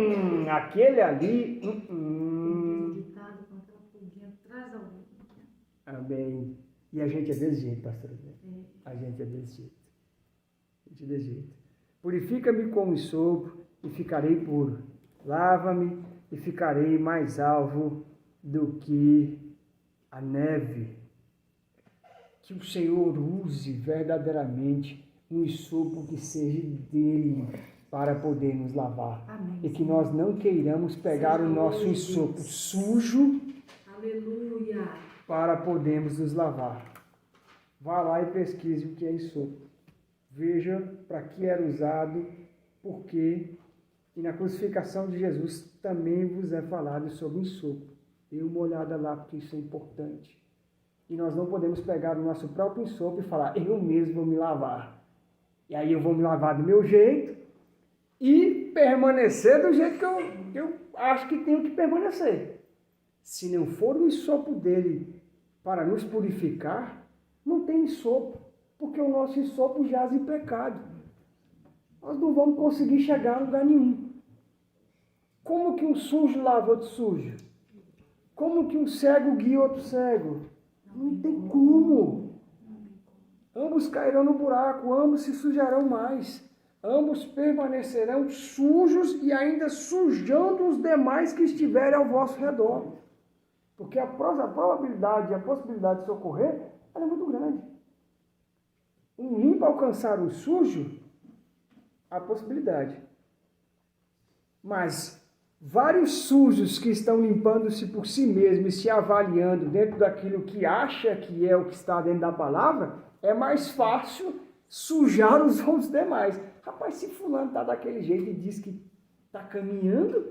aquele ali, Ditado com aquela pulguinha atrás da orelha. Amém. E a gente é desse jeito, pastor. A gente é desse jeito. A gente é desse jeito. Purifica-me com o sopro e ficarei puro. Lava-me e ficarei mais alvo do que a neve. Que o Senhor use verdadeiramente um sopro que seja dele para poder nos lavar. Amém. E que nós não queiramos pegar o nosso ensopo sujo. Aleluia. Para podermos nos lavar. Vá lá e pesquise o que é ensopo. Veja para que era usado, porque e na crucificação de Jesus também vos é falado sobre o ensopo. Dê uma olhada lá, porque isso é importante. E nós não podemos pegar o nosso próprio ensopo e falar, eu mesmo vou me lavar. E aí eu vou me lavar do meu jeito e permanecer do jeito que eu acho que tenho que permanecer. Se não for o ensopo dele para nos purificar, não tem ensopo. Porque o nosso ensopo jaz em pecado. Nós não vamos conseguir chegar a lugar nenhum. Como que um sujo lava outro sujo? Como que um cego guia outro cego? Não tem como. Ambos cairão no buraco, ambos se sujarão mais. Ambos permanecerão sujos e ainda sujando os demais que estiverem ao vosso redor. Porque a probabilidade e a possibilidade de socorrer é muito grande. Um limpo alcançar o sujo, há possibilidade. Mas vários sujos que estão limpando-se por si mesmos e se avaliando dentro daquilo que acha que é o que está dentro da palavra, é mais fácil sujar os outros demais. Rapaz, se fulano está daquele jeito e diz que está caminhando,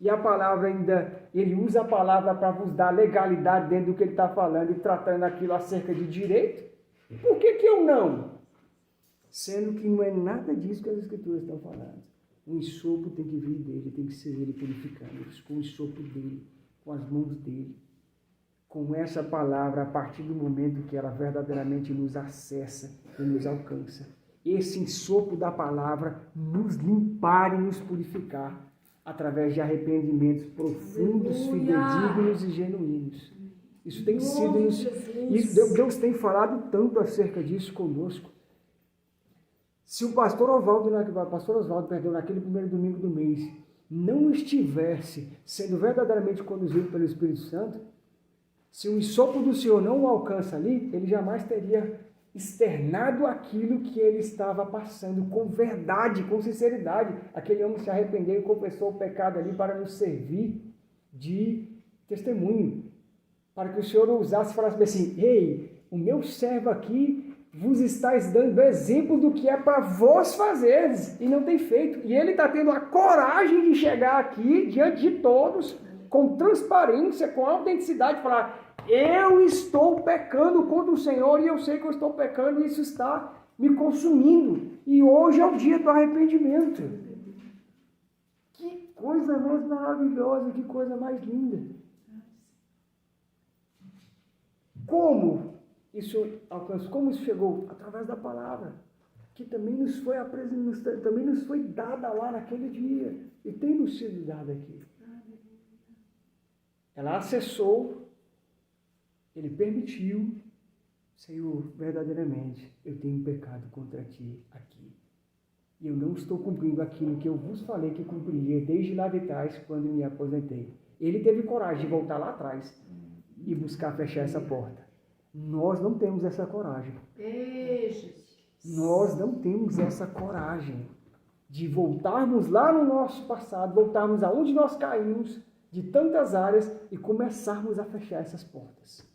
e a palavra ainda, ele usa a palavra para vos dar legalidade dentro do que ele está falando e tratando aquilo acerca de direito, por que eu não? Sendo que não é nada disso que as Escrituras estão falando. O ensopo tem que vir dele, tem que ser ele purificando, com o ensopo dele, com as mãos dele. Com essa palavra, a partir do momento que ela verdadeiramente nos acessa e nos alcança. Esse ensopo da palavra nos limpar e nos purificar através de arrependimentos profundos, fidedignos e genuínos. Isso tem sido... Deus tem falado tanto acerca disso conosco. Se o pastor Oswaldo, naquele primeiro domingo do mês, não estivesse sendo verdadeiramente conduzido pelo Espírito Santo, se o ensopo do Senhor não o alcança ali, ele jamais teria externado aquilo que ele estava passando com verdade, com sinceridade. Aquele homem se arrependeu e confessou o pecado ali para nos servir de testemunho. Para que o Senhor o usasse e falasse assim, ei, o meu servo aqui vos estáis dando exemplo do que é para vós fazeres, e não tem feito. E ele está tendo a coragem de chegar aqui, diante de todos, com transparência, com autenticidade, falar, eu estou pecando contra o Senhor, e eu sei que eu estou pecando, e isso está me consumindo. E hoje é o dia do arrependimento. Que coisa mais maravilhosa, que coisa mais linda. Como isso alcançou? Como isso chegou? Através da palavra. que também também nos foi dada lá naquele dia, e tem nos sido dada aqui. Ela acessou, ele permitiu, Senhor, verdadeiramente, eu tenho pecado contra ti aqui. E eu não estou cumprindo aquilo que eu vos falei que cumpriria desde lá de trás, quando me aposentei. Ele teve coragem de voltar lá atrás e buscar fechar essa porta. Nós não temos essa coragem. Nós não temos essa coragem de voltarmos lá no nosso passado, voltarmos aonde nós caímos, de tantas áreas, e começarmos a fechar essas portas.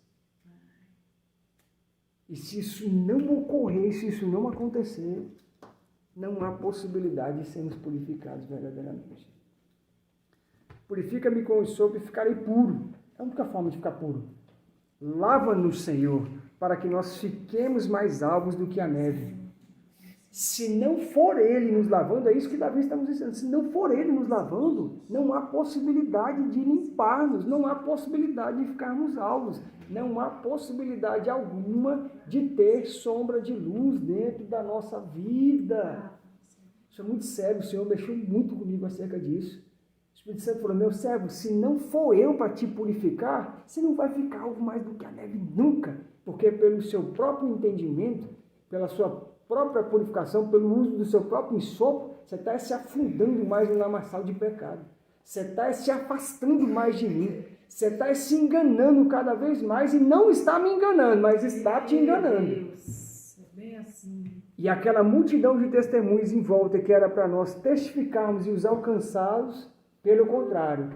E se isso não ocorrer, se isso não acontecer, não há possibilidade de sermos purificados verdadeiramente. Purifica-me com o sopo e ficarei puro. É a única forma de ficar puro. Lava-nos, Senhor, para que nós fiquemos mais alvos do que a neve. Se não for Ele nos lavando, é isso que Davi está nos dizendo, se não for Ele nos lavando, não há possibilidade de limpar-nos, não há possibilidade de ficarmos alvos, não há possibilidade alguma de ter sombra de luz dentro da nossa vida. Isso é muito sério, o Senhor mexeu muito comigo acerca disso. O Espírito Santo falou, meu servo, se não for eu para te purificar, você não vai ficar algo mais do que a neve nunca, porque pelo seu próprio entendimento, pela sua própria purificação, pelo uso do seu próprio ensopo, você está se afundando mais no lamaçal de pecado. Você está se afastando mais de mim. Você está se enganando cada vez mais e não está me enganando, mas está te enganando. É bem assim. E aquela multidão de testemunhos em volta que era para nós testificarmos e os alcançá-los, pelo contrário.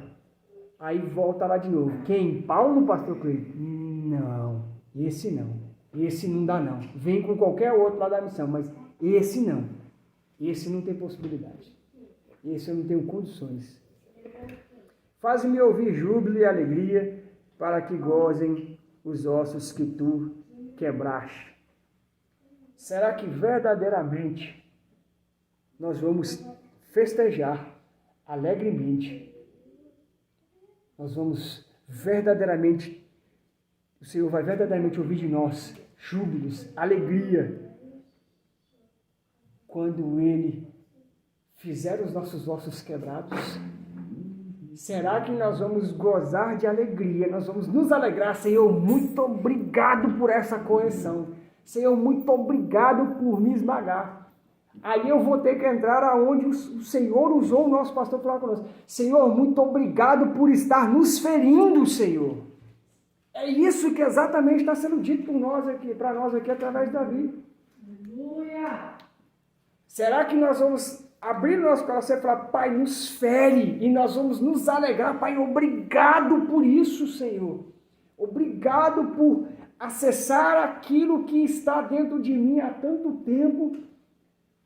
Aí volta lá de novo. Quem? Paulo, pastor Cleide? Não, esse não. Esse não dá não. Vem com qualquer outro lá da missão, mas esse não. Esse não tem possibilidade. Esse eu não tenho condições. Faz-me ouvir júbilo e alegria, para que gozem os ossos que tu quebraste. Será que verdadeiramente nós vamos festejar alegremente? Nós vamos verdadeiramente, o Senhor vai verdadeiramente ouvir de nós júbilos, alegria, quando Ele fizer os nossos ossos quebrados? Será que nós vamos gozar de alegria? Nós vamos nos alegrar, Senhor, muito obrigado por essa correção. Senhor, muito obrigado por me esmagar. Aí eu vou ter que entrar aonde o Senhor usou o nosso pastor para falar conosco. Senhor, muito obrigado por estar nos ferindo, Senhor. É isso que exatamente está sendo dito por nós aqui, para nós aqui através de Davi. Aleluia! Será que nós vamos abrir o nosso coração e falar, Pai, nos fere, e nós vamos nos alegrar, Pai, obrigado por isso, Senhor. Obrigado por acessar aquilo que está dentro de mim há tanto tempo,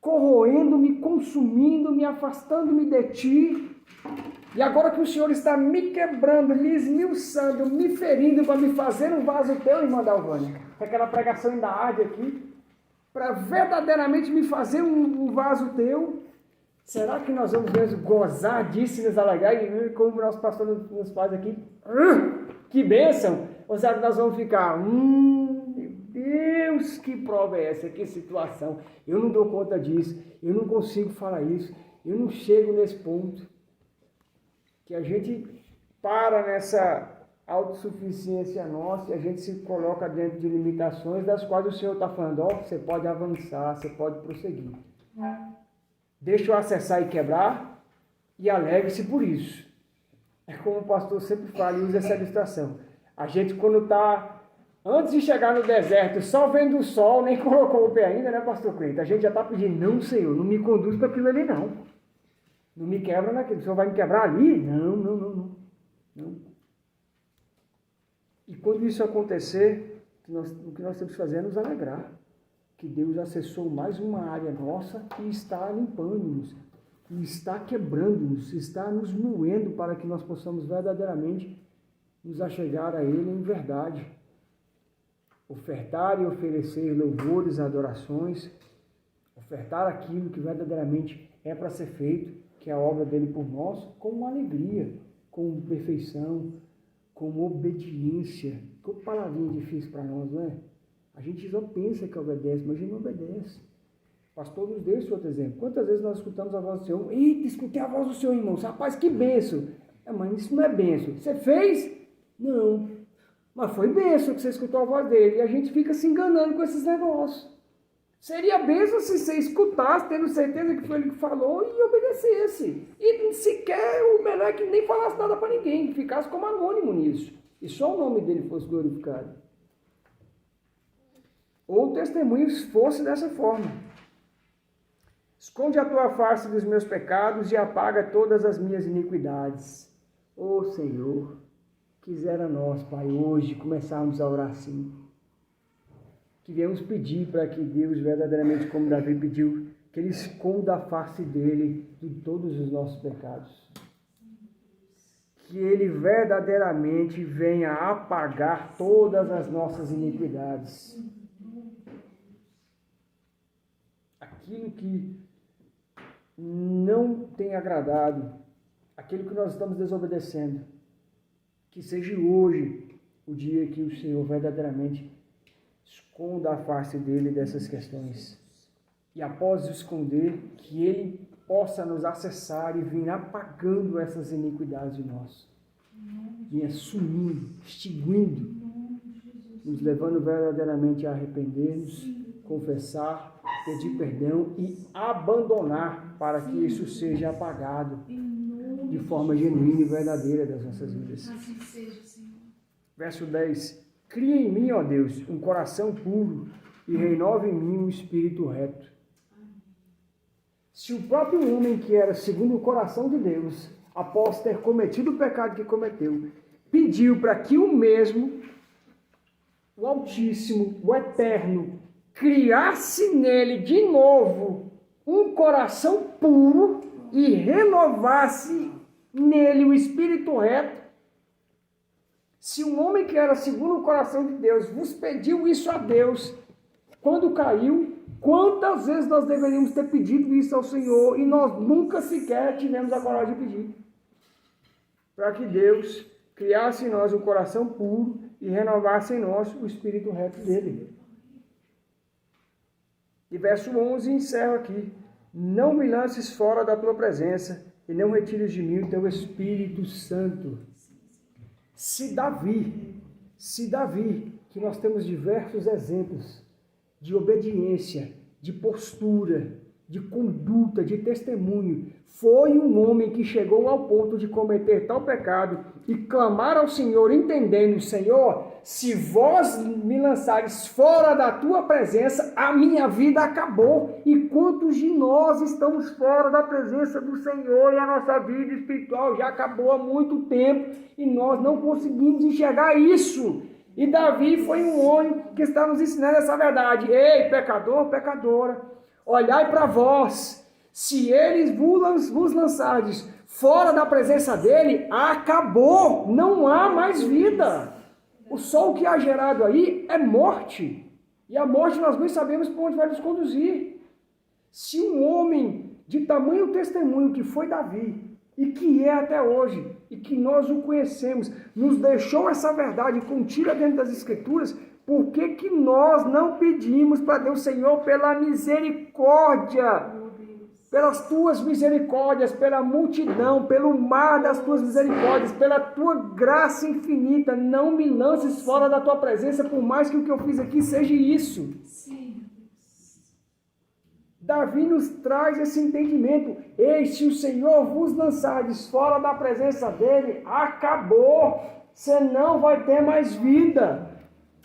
corroendo-me, consumindo, me afastando-me de Ti. E agora que o Senhor está me quebrando, me esmiuçando, me ferindo para me fazer um vaso Teu, irmã Dalvânia, aquela pregação ainda arde aqui, para verdadeiramente me fazer um vaso Teu. Será que nós vamos mesmo gozar disso e nos alegrar? E como o nosso pastor nos faz aqui, que bênção! Ou será que nós vamos ficar, meu Deus, que prova é essa? Que situação! Eu não dou conta disso, eu não consigo falar isso, eu não chego nesse ponto. Que a gente para nessa autossuficiência nossa e a gente se coloca dentro de limitações das quais o Senhor está falando, ó, você pode avançar, você pode prosseguir. Deixa eu acessar e quebrar e alegre-se por isso. É como o pastor sempre fala e usa essa ilustração. A gente quando está, antes de chegar no deserto, só vendo o sol, nem colocou o pé ainda, né, pastor Cleide? A gente já está pedindo, não, Senhor, não me conduz para aquilo ali, não. Não me quebra naquilo. O Senhor vai me quebrar ali? Não. E quando isso acontecer, o que nós temos que fazer é nos alegrar. Que Deus acessou mais uma área nossa e está limpando-nos, e está quebrando-nos, está nos moendo para que nós possamos verdadeiramente nos achegar a Ele em verdade. Ofertar e oferecer louvores, adorações, ofertar aquilo que verdadeiramente é para ser feito, que é a obra dele por nós, com alegria, com perfeição, com obediência. Que palavrinha difícil para nós, não é? A gente só pensa que obedece, mas a gente não obedece. O pastor nos deu esse outro exemplo. Quantas vezes nós escutamos a voz do Senhor? Eita, escutei a voz do Senhor, irmão. Rapaz, que bênção. Mas isso não é bênção. Você fez? Não. Mas foi bênção que você escutou a voz dele. E a gente fica se enganando com esses negócios. Seria bênção se você escutasse, tendo certeza que foi ele que falou e obedecesse. E sequer, o melhor é que nem falasse nada para ninguém, que ficasse como anônimo nisso. E só o nome dele fosse glorificado. Ou o testemunho fosse dessa forma. Esconde a tua face dos meus pecados e apaga todas as minhas iniquidades. Ô Senhor, quisera nós, Pai, hoje começarmos a orar assim. Que viemos pedir para que Deus, verdadeiramente como Davi pediu, que Ele esconda a face dele de todos os nossos pecados. Que Ele verdadeiramente venha apagar todas as nossas iniquidades. Aquilo que não tem agradado, aquilo que nós estamos desobedecendo, que seja hoje o dia que o Senhor verdadeiramente esconda a face dele dessas questões. E após esconder, que ele possa nos acessar e vir apagando essas iniquidades de nós. Vinha sumindo, extinguindo, nos levando verdadeiramente a arrepender-nos, confessar, pedir perdão e abandonar para que isso seja apagado de forma genuína e verdadeira das nossas vidas. Assim seja, Senhor. Verso 10. Cria em mim, ó Deus, um coração puro e renova em mim um espírito reto. Se o próprio homem que era segundo o coração de Deus, após ter cometido o pecado que cometeu, pediu para que o mesmo, o Altíssimo, o Eterno, criasse nele de novo um coração puro e renovasse nele o espírito reto, se um homem que era segundo o coração de Deus vos pediu isso a Deus, quando caiu, quantas vezes nós deveríamos ter pedido isso ao Senhor e nós nunca sequer tivemos a coragem de pedir? Para que Deus criasse em nós um coração puro e renovasse em nós o espírito reto dele. E verso 11 encerra aqui. Não me lances fora da tua presença e não retires de mim o teu Espírito Santo. Se Davi, que nós temos diversos exemplos de obediência, de postura, de conduta, de testemunho, foi um homem que chegou ao ponto de cometer tal pecado e clamar ao Senhor, entendendo: Senhor, se vós me lançares fora da tua presença, a minha vida acabou. E quantos de nós estamos fora da presença do Senhor e a nossa vida espiritual já acabou há muito tempo e nós não conseguimos enxergar isso? E Davi foi um homem que está nos ensinando essa verdade. Ei, pecador, pecadora, olhai para vós. Se eles vos lançardes fora da presença dele, acabou, não há mais vida. O sol que há gerado aí é morte. E a morte nós bem sabemos para onde vai nos conduzir. Se um homem de tamanho testemunho que foi Davi, e que é até hoje, e que nós o conhecemos, nos deixou essa verdade contida dentro das Escrituras, por que nós não pedimos para Deus, Senhor, pela misericórdia, pelas tuas misericórdias, pela multidão, pelo mar das tuas misericórdias, pela tua graça infinita, não me lances fora da tua presença, por mais que o que eu fiz aqui seja isso. Sim. Davi nos traz esse entendimento. Ei, se o Senhor vos lançardes fora da presença dele, acabou. Você não vai ter mais vida.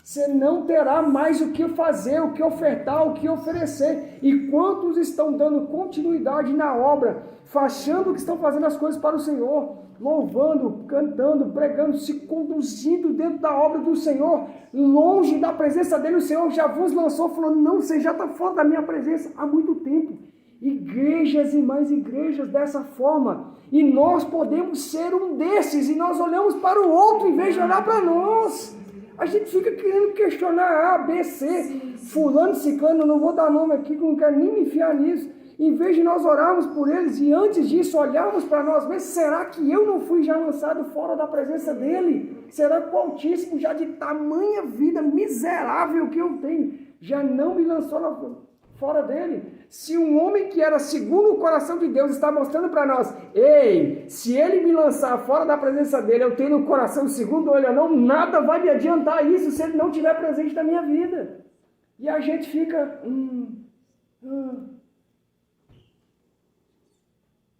Você não terá mais o que fazer, o que ofertar, o que oferecer. E quantos estão dando continuidade na obra, achando que estão fazendo as coisas para o Senhor, louvando, cantando, pregando, se conduzindo dentro da obra do Senhor, longe da presença dele. O Senhor já vos lançou, falando: não, você já está fora da minha presença há muito tempo. Igrejas e mais igrejas dessa forma. E nós podemos ser um desses, e nós olhamos para o outro em vez de olhar para nós. A gente fica querendo questionar A, B, C, fulano, ciclano, não vou dar nome aqui, que não quero nem me enfiar nisso. Em vez de nós orarmos por eles e antes disso olharmos para nós mesmos, será que eu não fui já lançado fora da presença dele? Será que o Altíssimo, já de tamanha vida miserável que eu tenho, já não me lançou fora dele. Se um homem que era segundo o coração de Deus está mostrando para nós, ei, se ele me lançar fora da presença dele, eu tenho o coração segundo ele ou não, nada vai me adiantar isso se ele não estiver presente na minha vida. E a gente fica...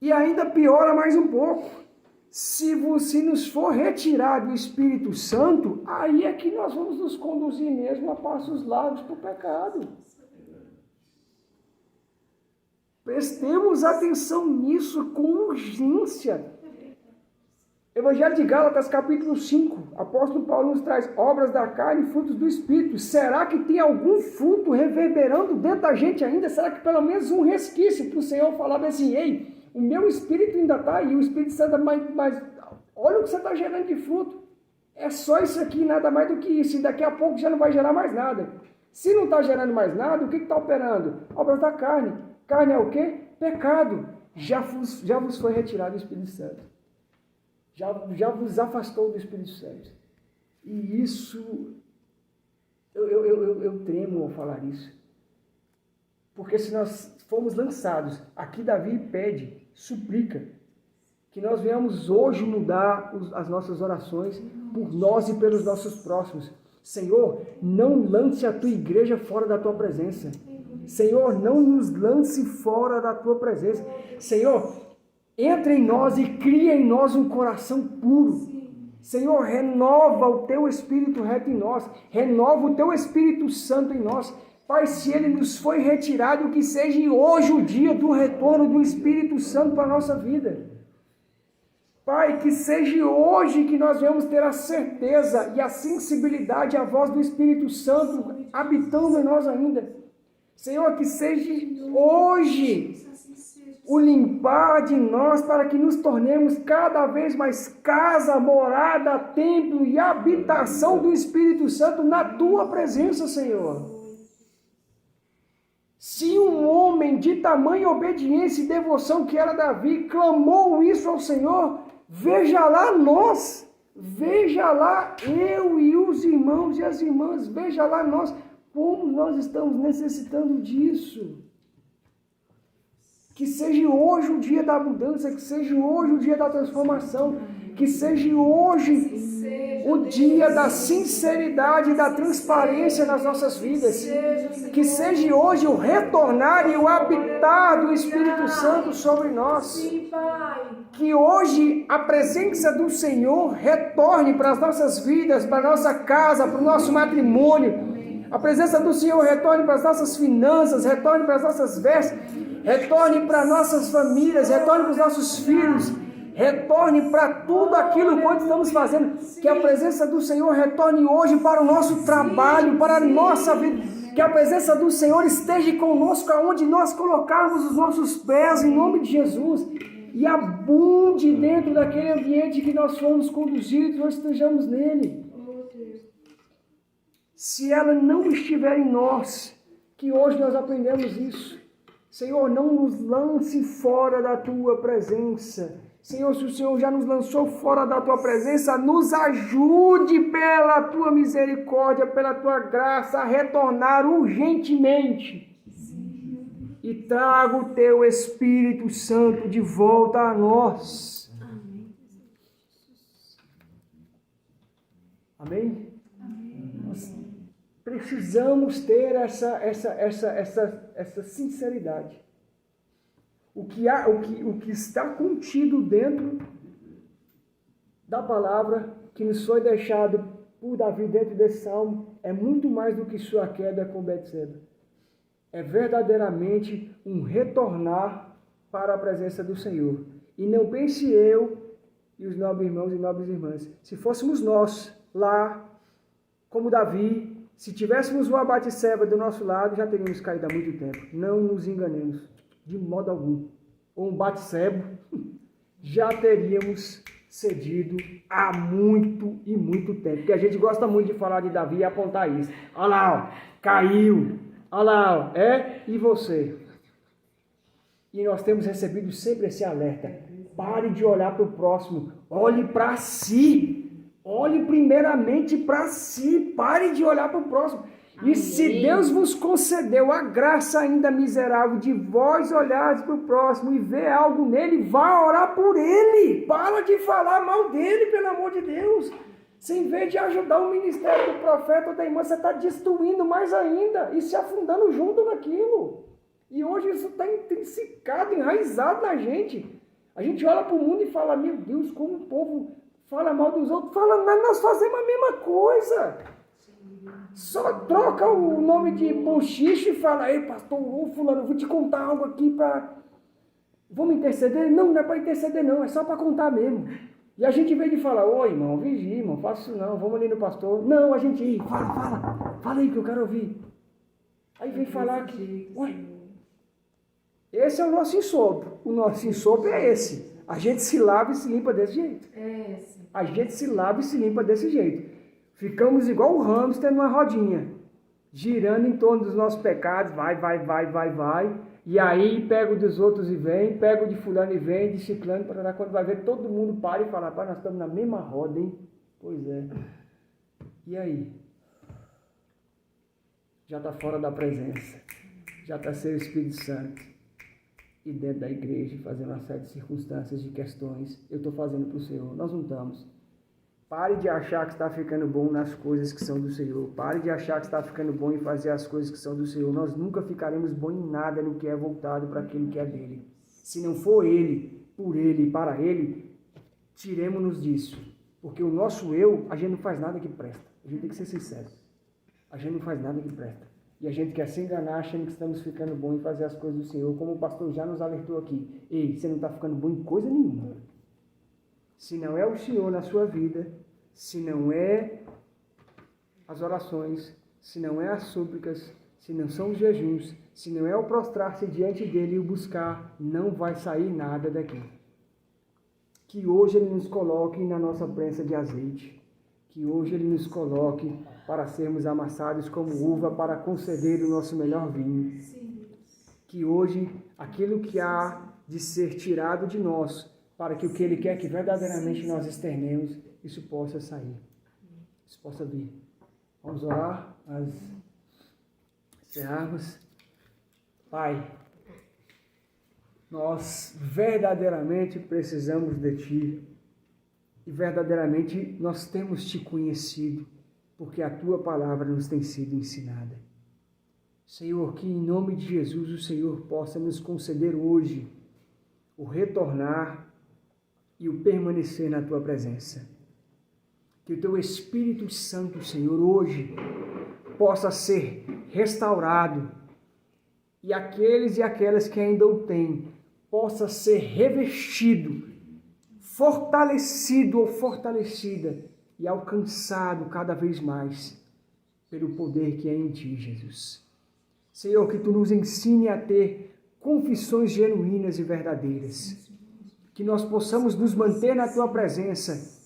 E ainda piora mais um pouco. Se nos for retirado o Espírito Santo, aí é que nós vamos nos conduzir mesmo a passos largos para o pecado. Prestemos atenção nisso com urgência. Evangelho de Gálatas, capítulo 5, apóstolo Paulo nos traz obras da carne e frutos do Espírito. Será que tem algum fruto reverberando dentro da gente ainda? Será que pelo menos um resquício para o Senhor falar assim, ei, o meu Espírito ainda está aí, o Espírito Santo, mas olha o que você está gerando de fruto. É só isso aqui, nada mais do que isso. E daqui a pouco já não vai gerar mais nada. Se não está gerando mais nada, o que está operando? Obras da carne. Carne é o quê? Pecado. Já vos foi retirado o Espírito Santo. Já vos afastou do Espírito Santo. E isso, eu tremo ao falar isso. Porque se nós formos lançados, aqui Davi pede, suplica, que nós venhamos hoje mudar as nossas orações por nós e pelos nossos próximos. Senhor, não lance a tua igreja fora da tua presença. Senhor, não nos lance fora da tua presença. Senhor, entra em nós e cria em nós um coração puro. Senhor, renova o teu Espírito reto em nós. Renova o teu Espírito Santo em nós. Pai, se ele nos foi retirado, que seja hoje o dia do retorno do Espírito Santo para a nossa vida. Pai, que seja hoje que nós venhamos ter a certeza e a sensibilidade à voz do Espírito Santo habitando em nós ainda. Senhor, que seja hoje o limpar de nós para que nos tornemos cada vez mais casa, morada, templo e habitação do Espírito Santo na tua presença, Senhor. Se um homem de tamanha obediência e devoção que era Davi clamou isso ao Senhor, veja lá nós, veja lá eu e os irmãos e as irmãs, veja lá nós, como nós estamos necessitando disso. Que seja hoje o dia da mudança, que seja hoje o dia da transformação, que seja hoje o dia da sinceridade e da transparência nas nossas vidas. Que seja hoje o retornar e o habitar do Espírito Santo sobre nós. Que hoje a presença do Senhor retorne para as nossas vidas, para a nossa casa, para o nosso matrimônio. A presença do Senhor retorne para as nossas finanças, retorne para as nossas vestes, retorne para nossas famílias, retorne para os nossos filhos, retorne para tudo aquilo que estamos fazendo. Que a presença do Senhor retorne hoje para o nosso trabalho, para a nossa vida. Que a presença do Senhor esteja conosco aonde nós colocarmos os nossos pés em nome de Jesus. E abunde dentro daquele ambiente que nós fomos conduzidos ou estejamos nele. Se ela não estiver em nós, que hoje nós aprendemos isso. Senhor, não nos lance fora da tua presença. Senhor, se o Senhor já nos lançou fora da tua presença, nos ajude pela tua misericórdia, pela tua graça a retornar urgentemente. E traga o teu Espírito Santo de volta a nós. Amém? Nós precisamos ter essa sinceridade. O que está contido dentro da palavra que nos foi deixado por Davi dentro desse salmo é muito mais do que sua queda com Betseba. É verdadeiramente um retornar para a presença do Senhor. E não pense eu e os nobres irmãos e nobres irmãs, se fôssemos nós lá, como Davi, se tivéssemos uma Betseba do nosso lado, já teríamos caído há muito tempo. Não nos enganemos, de modo algum. Ou um Betseba, já teríamos cedido há muito e muito tempo. Porque a gente gosta muito de falar de Davi e apontar isso. Olha lá, ó, caiu. Olha lá, ó, e você? E nós temos recebido sempre esse alerta. Pare de olhar para o próximo. Olhe para si. Olhe primeiramente para si. Pare de olhar para o próximo. E se Deus vos concedeu a graça ainda miserável de vós olhares para o próximo e ver algo nele, vá orar por ele. Para de falar mal dele, pelo amor de Deus. Se em vez de ajudar o ministério do profeta ou da irmã, você está destruindo mais ainda e se afundando junto naquilo. E hoje isso está intrinsecado, enraizado na gente. A gente olha para o mundo e fala, meu Deus, como o povo fala mal dos outros. Fala, mas nós fazemos a mesma coisa. Só troca o nome de bochicho e fala, ei pastor, ô fulano, eu vou te contar algo aqui para... Vamos interceder? Não, não é para interceder não, é só para contar mesmo. E a gente vem de falar, ô irmão, vigia, irmão, faça isso não, vamos ali no pastor. Não, a gente, fala aí que eu quero ouvir. Aí vem falar que, ué, esse é o nosso ensopro. O nosso ensopro é esse. A gente se lava e se limpa desse jeito. A gente se lava e se limpa desse jeito. Ficamos igual o hamster numa rodinha, girando em torno dos nossos pecados, vai. E aí pega o dos outros e vem, pega o de fulano e vem, de ciclano, para quando vai ver, todo mundo para e fala, nós estamos na mesma roda, hein? Pois é. E aí? Já está fora da presença, já está sem o Espírito Santo. E dentro da igreja, fazendo uma série de circunstâncias, de questões, eu estou fazendo para o Senhor, nós não estamos. Pare de achar que está ficando bom nas coisas que são do Senhor. Pare de achar que está ficando bom em fazer as coisas que são do Senhor. Nós nunca ficaremos bom em nada no que é voltado para aquilo que é dele. Se não for ele, por ele e para ele, tiremos-nos disso. Porque o nosso eu, a gente não faz nada que presta. A gente tem que ser sincero. A gente não faz nada que presta. E a gente quer se enganar achando que estamos ficando bom em fazer as coisas do Senhor. Como o pastor já nos alertou aqui. Ei, você não está ficando bom em coisa nenhuma. Se não é o Senhor na sua vida, se não é as orações, se não é as súplicas, se não são os jejuns, se não é o prostrar-se diante dele e o buscar, não vai sair nada daqui. Que hoje ele nos coloque na nossa prensa de azeite, que hoje ele nos coloque para sermos amassados como uva para conceder o nosso melhor vinho. Que hoje aquilo que há de ser tirado de nós, para que o que ele quer que verdadeiramente nós externemos, isso possa sair, isso possa vir. Vamos orar, nós encerrarmos. Pai, nós verdadeiramente precisamos de Ti e verdadeiramente nós temos Te conhecido, porque a Tua palavra nos tem sido ensinada. Senhor, que em nome de Jesus o Senhor possa nos conceder hoje o retornar e o permanecer na Tua presença. Que o Teu Espírito Santo, Senhor, hoje possa ser restaurado e aqueles e aquelas que ainda o têm, possa ser revestido, fortalecido ou fortalecida e alcançado cada vez mais pelo poder que é em Ti, Jesus. Senhor, que Tu nos ensine a ter confissões genuínas e verdadeiras. Que nós possamos nos manter na Tua presença,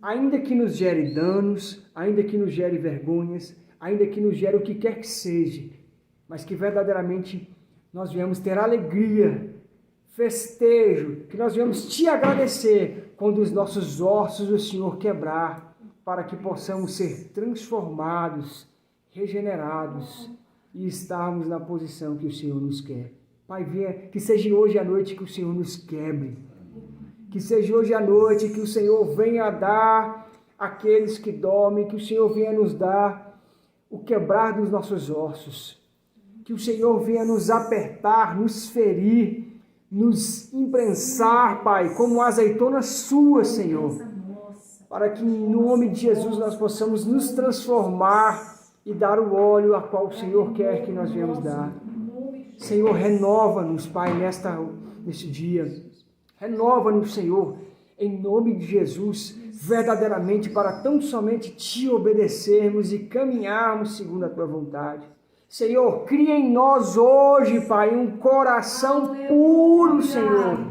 ainda que nos gere danos, ainda que nos gere vergonhas, ainda que nos gere o que quer que seja, mas que verdadeiramente nós venhamos ter alegria, festejo, que nós venhamos Te agradecer quando os nossos ossos o Senhor quebrar, para que possamos ser transformados, regenerados e estarmos na posição que o Senhor nos quer. Pai, venha, que seja hoje à noite que o Senhor nos quebre. Que seja hoje à noite que o Senhor venha dar àqueles que dormem, que o Senhor venha nos dar o quebrar dos nossos ossos. Que o Senhor venha nos apertar, nos ferir, nos imprensar, Pai, como azeitonas suas, Senhor. Para que em nome de Jesus nós possamos nos transformar e dar o óleo a qual o Senhor quer que nós venhamos dar. Senhor, renova-nos, Pai, neste dia. Renova-nos, Senhor, em nome de Jesus, verdadeiramente para tão somente Te obedecermos e caminharmos segundo a Tua vontade. Senhor, cria em nós hoje, Pai, um coração puro, Senhor.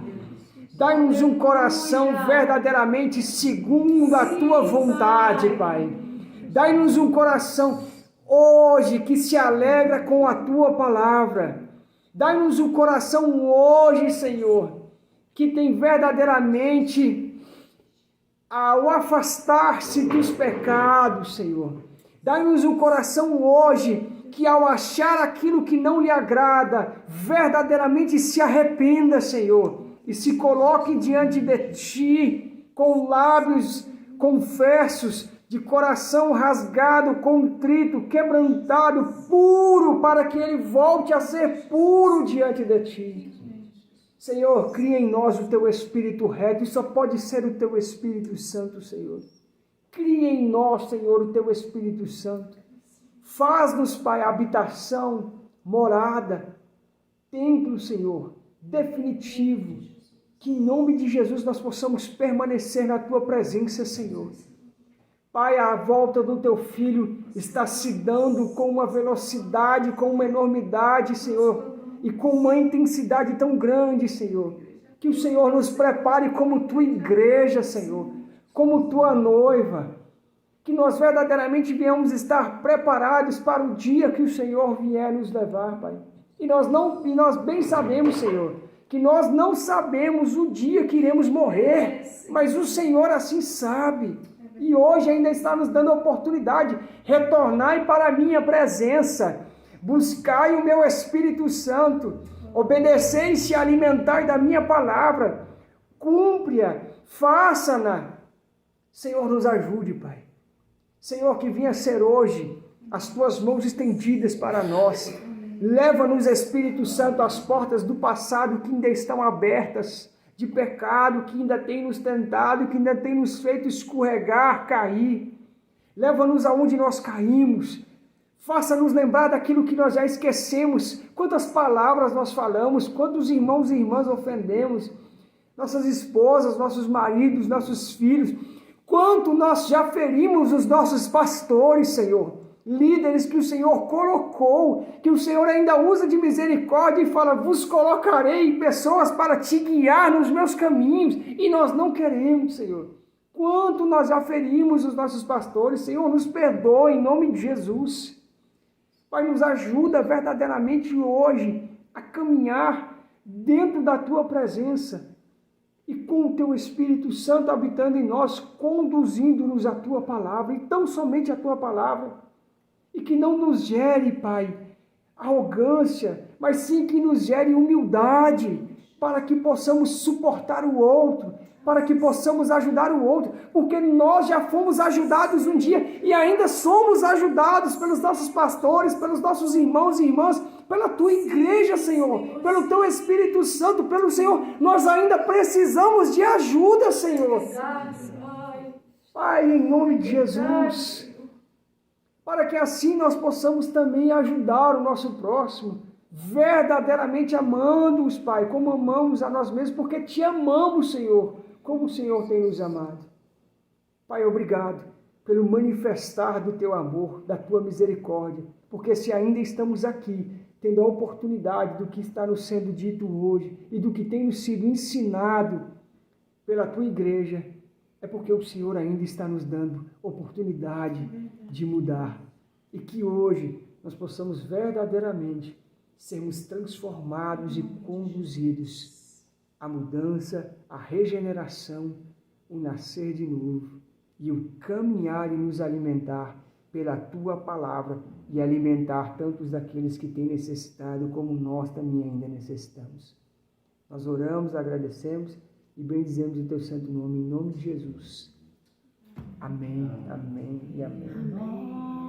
Dá-nos um coração verdadeiramente segundo a Tua vontade, Pai. Dá-nos um coração hoje que se alegra com a Tua palavra. Dá-nos um coração hoje, Senhor, que tem verdadeiramente, ao afastar-se dos pecados, Senhor, Dai-nos um coração hoje que, ao achar aquilo que não lhe agrada, verdadeiramente se arrependa, Senhor, e se coloque diante de Ti com lábios confessos, de coração rasgado, contrito, quebrantado, puro, para que ele volte a ser puro diante de Ti. Senhor, cria em nós o Teu Espírito reto, e só pode ser o Teu Espírito Santo, Senhor. Cria em nós, Senhor, o Teu Espírito Santo. Faz-nos, Pai, habitação, morada, templo, Senhor, definitivo. Que em nome de Jesus nós possamos permanecer na Tua presença, Senhor. Pai, a volta do Teu Filho está se dando com uma velocidade, com uma enormidade, Senhor, e com uma intensidade tão grande, Senhor. Que o Senhor nos prepare como Tua igreja, Senhor, como Tua noiva. Que nós verdadeiramente venhamos estar preparados para o dia que o Senhor vier nos levar, Pai. E nós bem sabemos, Senhor, que nós não sabemos o dia que iremos morrer, mas o Senhor assim sabe. E hoje ainda está nos dando a oportunidade. Retornai para a minha presença, buscai o meu Espírito Santo, obedecei e se alimentai da minha palavra, cumpre-a, faça-na. Senhor, nos ajude, Pai. Senhor, que venha ser hoje as Tuas mãos estendidas para nós. Leva-nos, Espírito Santo, às portas do passado que ainda estão abertas, de pecado que ainda tem nos tentado, que ainda tem nos feito escorregar, cair. Leva-nos aonde nós caímos. Faça-nos lembrar daquilo que nós já esquecemos. Quantas palavras nós falamos, quantos irmãos e irmãs ofendemos, nossas esposas, nossos maridos, nossos filhos. Quanto nós já ferimos os nossos pastores, Senhor. Líderes que o Senhor colocou, que o Senhor ainda usa de misericórdia e fala, vos colocarei pessoas para te guiar nos meus caminhos, e nós não queremos, Senhor. Quanto nós já ferimos os nossos pastores, Senhor, nos perdoa em nome de Jesus. Pai, nos ajuda verdadeiramente hoje a caminhar dentro da Tua presença e com o Teu Espírito Santo habitando em nós, conduzindo-nos à Tua palavra, e tão somente a Tua palavra. E que não nos gere, Pai, arrogância, mas sim que nos gere humildade, para que possamos suportar o outro, para que possamos ajudar o outro, porque nós já fomos ajudados um dia e ainda somos ajudados pelos nossos pastores, pelos nossos irmãos e irmãs, pela Tua igreja, Senhor, pelo Teu Espírito Santo, pelo Senhor. Nós ainda precisamos de ajuda, Senhor. Pai, em nome de Jesus, para que assim nós possamos também ajudar o nosso próximo, verdadeiramente amando-os, Pai, como amamos a nós mesmos, porque Te amamos, Senhor, como o Senhor tem nos amado. Pai, obrigado pelo manifestar do Teu amor, da Tua misericórdia, porque se ainda estamos aqui, tendo a oportunidade do que está nos sendo dito hoje e do que tem nos sido ensinado pela Tua igreja, é porque o Senhor ainda está nos dando oportunidade de mudar. E que hoje nós possamos verdadeiramente sermos transformados e conduzidos à mudança, à regeneração, o nascer de novo e o caminhar e nos alimentar pela Tua palavra e alimentar tantos daqueles que têm necessitado como nós também ainda necessitamos. Nós oramos, agradecemos e bendizemos o Teu santo nome, em nome de Jesus. Amém, amém e amém.